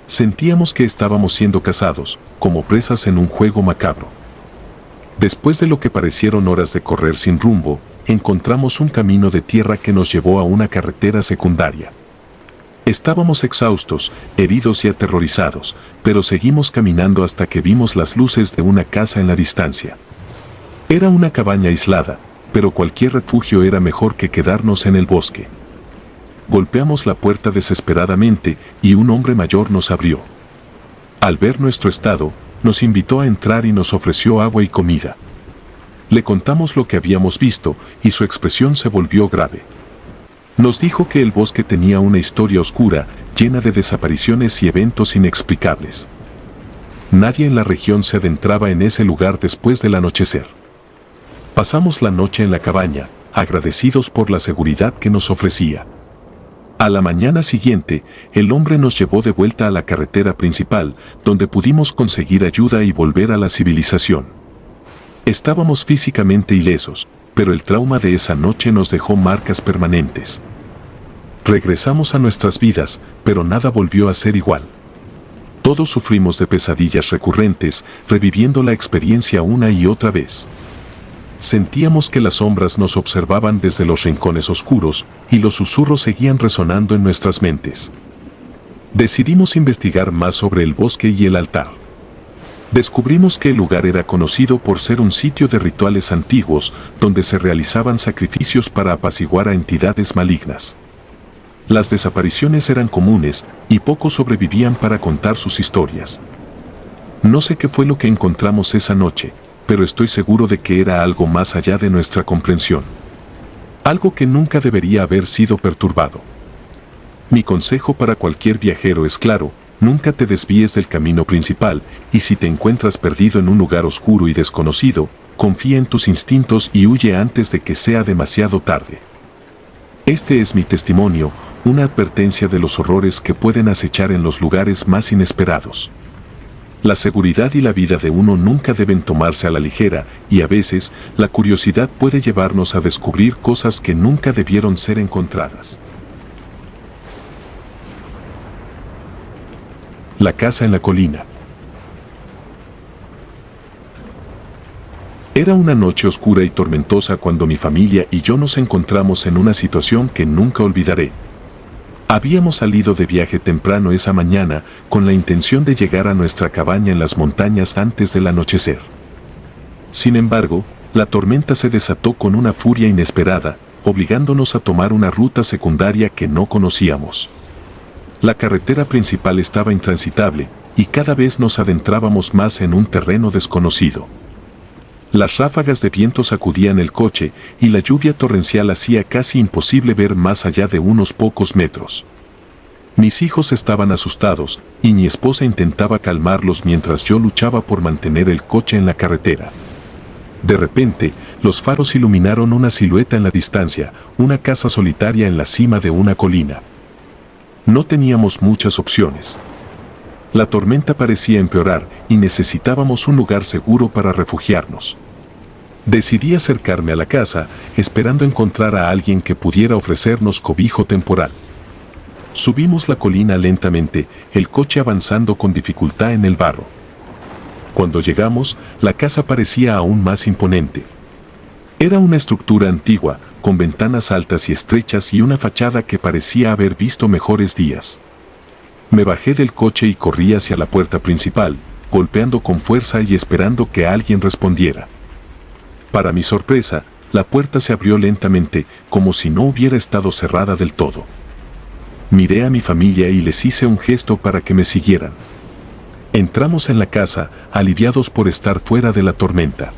Sentíamos que estábamos siendo cazados, como presas en un juego macabro. Después de lo que parecieron horas de correr sin rumbo, encontramos un camino de tierra que nos llevó a una carretera secundaria. Estábamos exhaustos, heridos y aterrorizados, pero seguimos caminando hasta que vimos las luces de una casa en la distancia. Era una cabaña aislada, pero cualquier refugio era mejor que quedarnos en el bosque. Golpeamos la puerta desesperadamente y un hombre mayor nos abrió. Al ver nuestro estado, nos invitó a entrar y nos ofreció agua y comida. Le contamos lo que habíamos visto y su expresión se volvió grave. Nos dijo que el bosque tenía una historia oscura, llena de desapariciones y eventos inexplicables. Nadie en la región se adentraba en ese lugar después del anochecer. Pasamos la noche en la cabaña, agradecidos por la seguridad que nos ofrecía. A la mañana siguiente, el hombre nos llevó de vuelta a la carretera principal, donde pudimos conseguir ayuda y volver a la civilización. Estábamos físicamente ilesos, pero el trauma de esa noche nos dejó marcas permanentes. Regresamos a nuestras vidas, pero nada volvió a ser igual. Todos sufrimos de pesadillas recurrentes, reviviendo la experiencia una y otra vez. Sentíamos que las sombras nos observaban desde los rincones oscuros y los susurros seguían resonando en nuestras mentes. Decidimos investigar más sobre el bosque y el altar. Descubrimos que el lugar era conocido por ser un sitio de rituales antiguos donde se realizaban sacrificios para apaciguar a entidades malignas. Las desapariciones eran comunes y pocos sobrevivían para contar sus historias. No sé qué fue lo que encontramos esa noche, pero estoy seguro de que era algo más allá de nuestra comprensión. Algo que nunca debería haber sido perturbado. Mi consejo para cualquier viajero es claro: nunca te desvíes del camino principal, y si te encuentras perdido en un lugar oscuro y desconocido, confía en tus instintos y huye antes de que sea demasiado tarde. Este es mi testimonio, una advertencia de los horrores que pueden acechar en los lugares más inesperados. La seguridad y la vida de uno nunca deben tomarse a la ligera, y a veces, la curiosidad puede llevarnos a descubrir cosas que nunca debieron ser encontradas. La casa en la colina. Era una noche oscura y tormentosa cuando mi familia y yo nos encontramos en una situación que nunca olvidaré. Habíamos salido de viaje temprano esa mañana con la intención de llegar a nuestra cabaña en las montañas antes del anochecer. Sin embargo, la tormenta se desató con una furia inesperada, obligándonos a tomar una ruta secundaria que no conocíamos. La carretera principal estaba intransitable y cada vez nos adentrábamos más en un terreno desconocido. Las ráfagas de viento sacudían el coche y la lluvia torrencial hacía casi imposible ver más allá de unos pocos metros. Mis hijos estaban asustados y mi esposa intentaba calmarlos mientras yo luchaba por mantener el coche en la carretera. De repente, los faros iluminaron una silueta en la distancia, una casa solitaria en la cima de una colina. No teníamos muchas opciones. La tormenta parecía empeorar y necesitábamos un lugar seguro para refugiarnos. Decidí acercarme a la casa, esperando encontrar a alguien que pudiera ofrecernos cobijo temporal. Subimos la colina lentamente, el coche avanzando con dificultad en el barro. Cuando llegamos, la casa parecía aún más imponente. Era una estructura antigua, con ventanas altas y estrechas y una fachada que parecía haber visto mejores días. Me bajé del coche y corrí hacia la puerta principal, golpeando con fuerza y esperando que alguien respondiera. Para mi sorpresa, la puerta se abrió lentamente, como si no hubiera estado cerrada del todo. Miré a mi familia y les hice un gesto para que me siguieran. Entramos en la casa, aliviados por estar fuera de la tormenta.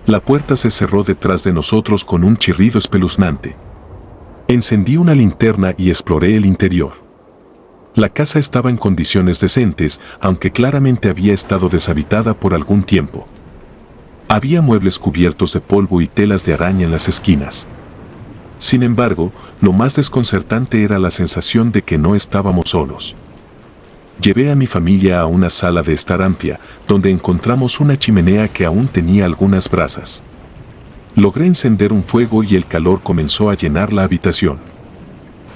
La puerta se cerró detrás de nosotros con un chirrido espeluznante. Encendí una linterna y exploré el interior. La casa estaba en condiciones decentes, aunque claramente había estado deshabitada por algún tiempo. Había muebles cubiertos de polvo y telas de araña en las esquinas. Sin embargo, lo más desconcertante era la sensación de que no estábamos solos. Llevé a mi familia a una sala de estar amplia, donde encontramos una chimenea que aún tenía algunas brasas. Logré encender un fuego y el calor comenzó a llenar la habitación.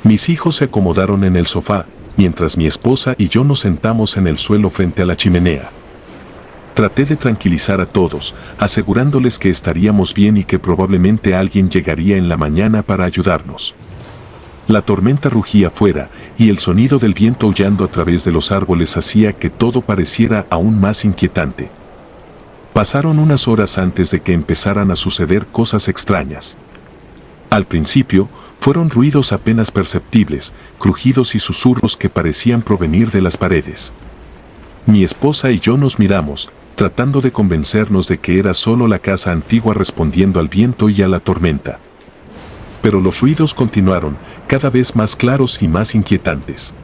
Mis hijos se acomodaron en el sofá, mientras mi esposa y yo nos sentamos en el suelo frente a la chimenea. Traté de tranquilizar a todos, asegurándoles que estaríamos bien y que probablemente alguien llegaría en la mañana para ayudarnos. La tormenta rugía afuera, y el sonido del viento aullando a través de los árboles hacía que todo pareciera aún más inquietante. Pasaron unas horas antes de que empezaran a suceder cosas extrañas. Al principio, fueron ruidos apenas perceptibles, crujidos y susurros que parecían provenir de las paredes. Mi esposa y yo nos miramos, tratando de convencernos de que era solo la casa antigua respondiendo al viento y a la tormenta. Pero los ruidos continuaron, cada vez más claros y más inquietantes.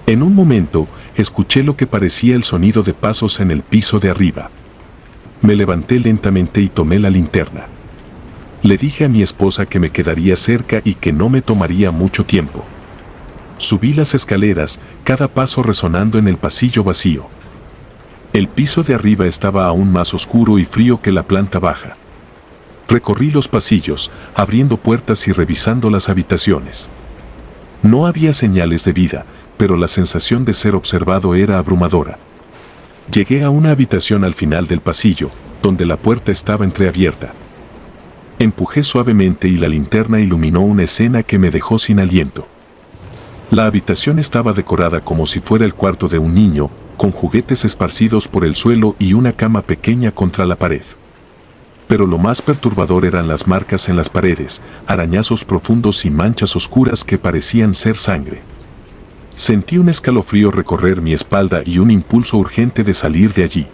En un momento, escuché lo que parecía el sonido de pasos en el piso de arriba. Me levanté lentamente y tomé la linterna. Le dije a mi esposa que me quedaría cerca y que no me tomaría mucho tiempo. Subí las escaleras, cada paso resonando en el pasillo vacío. El piso de arriba estaba aún más oscuro y frío que la planta baja. Recorrí los pasillos, abriendo puertas y revisando las habitaciones. No había señales de vida, pero la sensación de ser observado era abrumadora. Llegué a una habitación al final del pasillo, donde la puerta estaba entreabierta. Empujé suavemente y la linterna iluminó una escena que me dejó sin aliento. La habitación estaba decorada como si fuera el cuarto de un niño, con juguetes esparcidos por el suelo y una cama pequeña contra la pared. Pero lo más perturbador eran las marcas en las paredes, arañazos profundos y manchas oscuras que parecían ser sangre. Sentí un escalofrío recorrer mi espalda y un impulso urgente de salir de allí.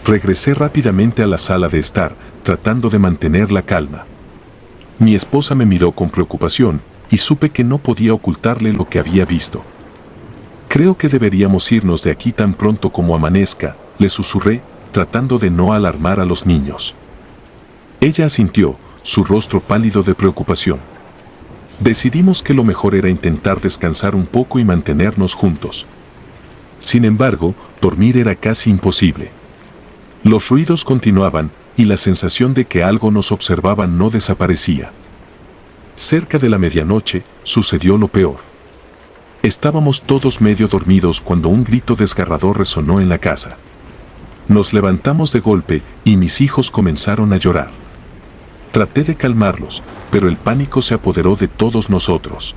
Regresé rápidamente a la sala de estar, tratando de mantener la calma. Mi esposa me miró con preocupación y supe que no podía ocultarle lo que había visto. Creo que deberíamos irnos de aquí tan pronto como amanezca, le susurré, tratando de no alarmar a los niños. Ella asintió, su rostro pálido de preocupación. Decidimos que lo mejor era intentar descansar un poco y mantenernos juntos. Sin embargo, dormir era casi imposible. Los ruidos continuaban y la sensación de que algo nos observaba no desaparecía. Cerca de la medianoche, sucedió lo peor. Estábamos todos medio dormidos cuando un grito desgarrador resonó en la casa. Nos levantamos de golpe y mis hijos comenzaron a llorar. Traté de calmarlos, pero el pánico se apoderó de todos nosotros.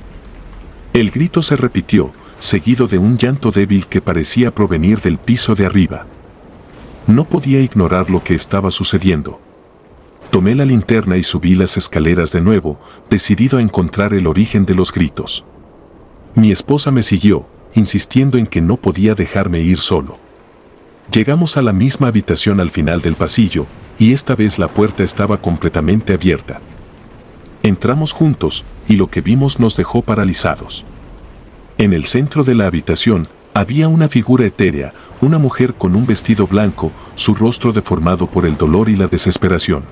El grito se repitió, seguido de un llanto débil que parecía provenir del piso de arriba. No podía ignorar lo que estaba sucediendo. Tomé la linterna y subí las escaleras de nuevo, decidido a encontrar el origen de los gritos. Mi esposa me siguió, insistiendo en que no podía dejarme ir solo. Llegamos a la misma habitación al final del pasillo, y esta vez la puerta estaba completamente abierta. Entramos juntos, y lo que vimos nos dejó paralizados. En el centro de la habitación había una figura etérea, una mujer con un vestido blanco, su rostro deformado por el dolor y la desesperación.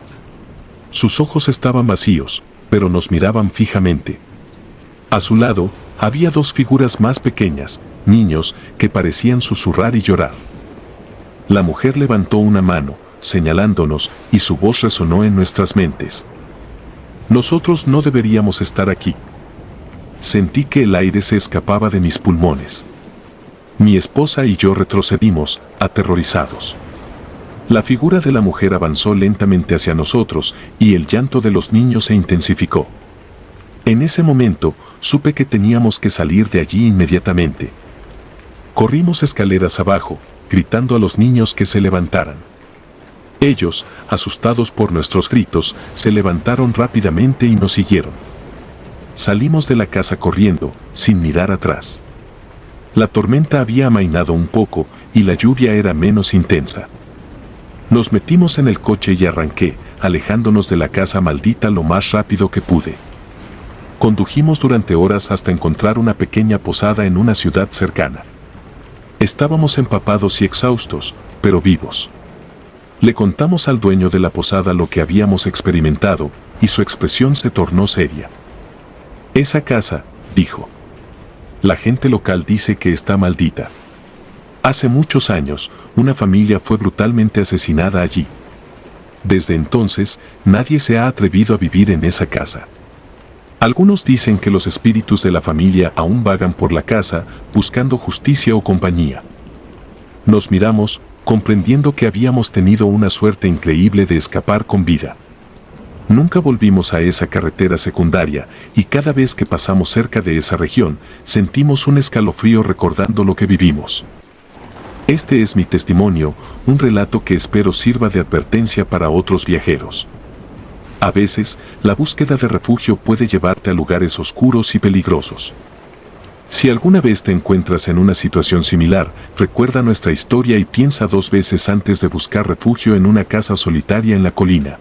Sus ojos estaban vacíos, pero nos miraban fijamente. A su lado, había dos figuras más pequeñas, niños, que parecían susurrar y llorar. La mujer levantó una mano, señalándonos, y su voz resonó en nuestras mentes. Nosotros no deberíamos estar aquí. Sentí que el aire se escapaba de mis pulmones. Mi esposa y yo retrocedimos, aterrorizados. La figura de la mujer avanzó lentamente hacia nosotros, y el llanto de los niños se intensificó. En ese momento, supe que teníamos que salir de allí inmediatamente. Corrimos escaleras abajo, gritando a los niños que se levantaran. Ellos, asustados por nuestros gritos, se levantaron rápidamente y nos siguieron. Salimos de la casa corriendo, sin mirar atrás. La tormenta había amainado un poco y la lluvia era menos intensa. Nos metimos en el coche y arranqué, alejándonos de la casa maldita lo más rápido que pude. Condujimos durante horas hasta encontrar una pequeña posada en una ciudad cercana. Estábamos empapados y exhaustos, pero vivos. Le contamos al dueño de la posada lo que habíamos experimentado, y su expresión se tornó seria. Esa casa, dijo. La gente local dice que está maldita. Hace muchos años, una familia fue brutalmente asesinada allí. Desde entonces, nadie se ha atrevido a vivir en esa casa. Algunos dicen que los espíritus de la familia aún vagan por la casa, buscando justicia o compañía. Nos miramos, comprendiendo que habíamos tenido una suerte increíble de escapar con vida. Nunca volvimos a esa carretera secundaria, y cada vez que pasamos cerca de esa región, sentimos un escalofrío recordando lo que vivimos. Este es mi testimonio, un relato que espero sirva de advertencia para otros viajeros. A veces, la búsqueda de refugio puede llevarte a lugares oscuros y peligrosos. Si alguna vez te encuentras en una situación similar, recuerda nuestra historia y piensa 2 veces antes de buscar refugio en una casa solitaria en la colina.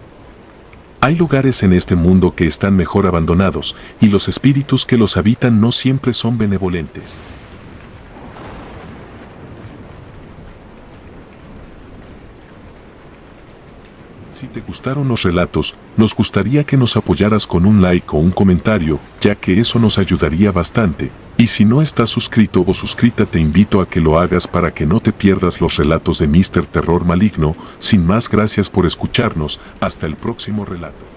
Hay lugares en este mundo que están mejor abandonados, y los espíritus que los habitan no siempre son benevolentes. Si te gustaron los relatos, nos gustaría que nos apoyaras con un like o un comentario, ya que eso nos ayudaría bastante. Y si no estás suscrito o suscrita, te invito a que lo hagas para que no te pierdas los relatos de Mr. Terror Maligno. Sin más, gracias por escucharnos. Hasta el próximo relato.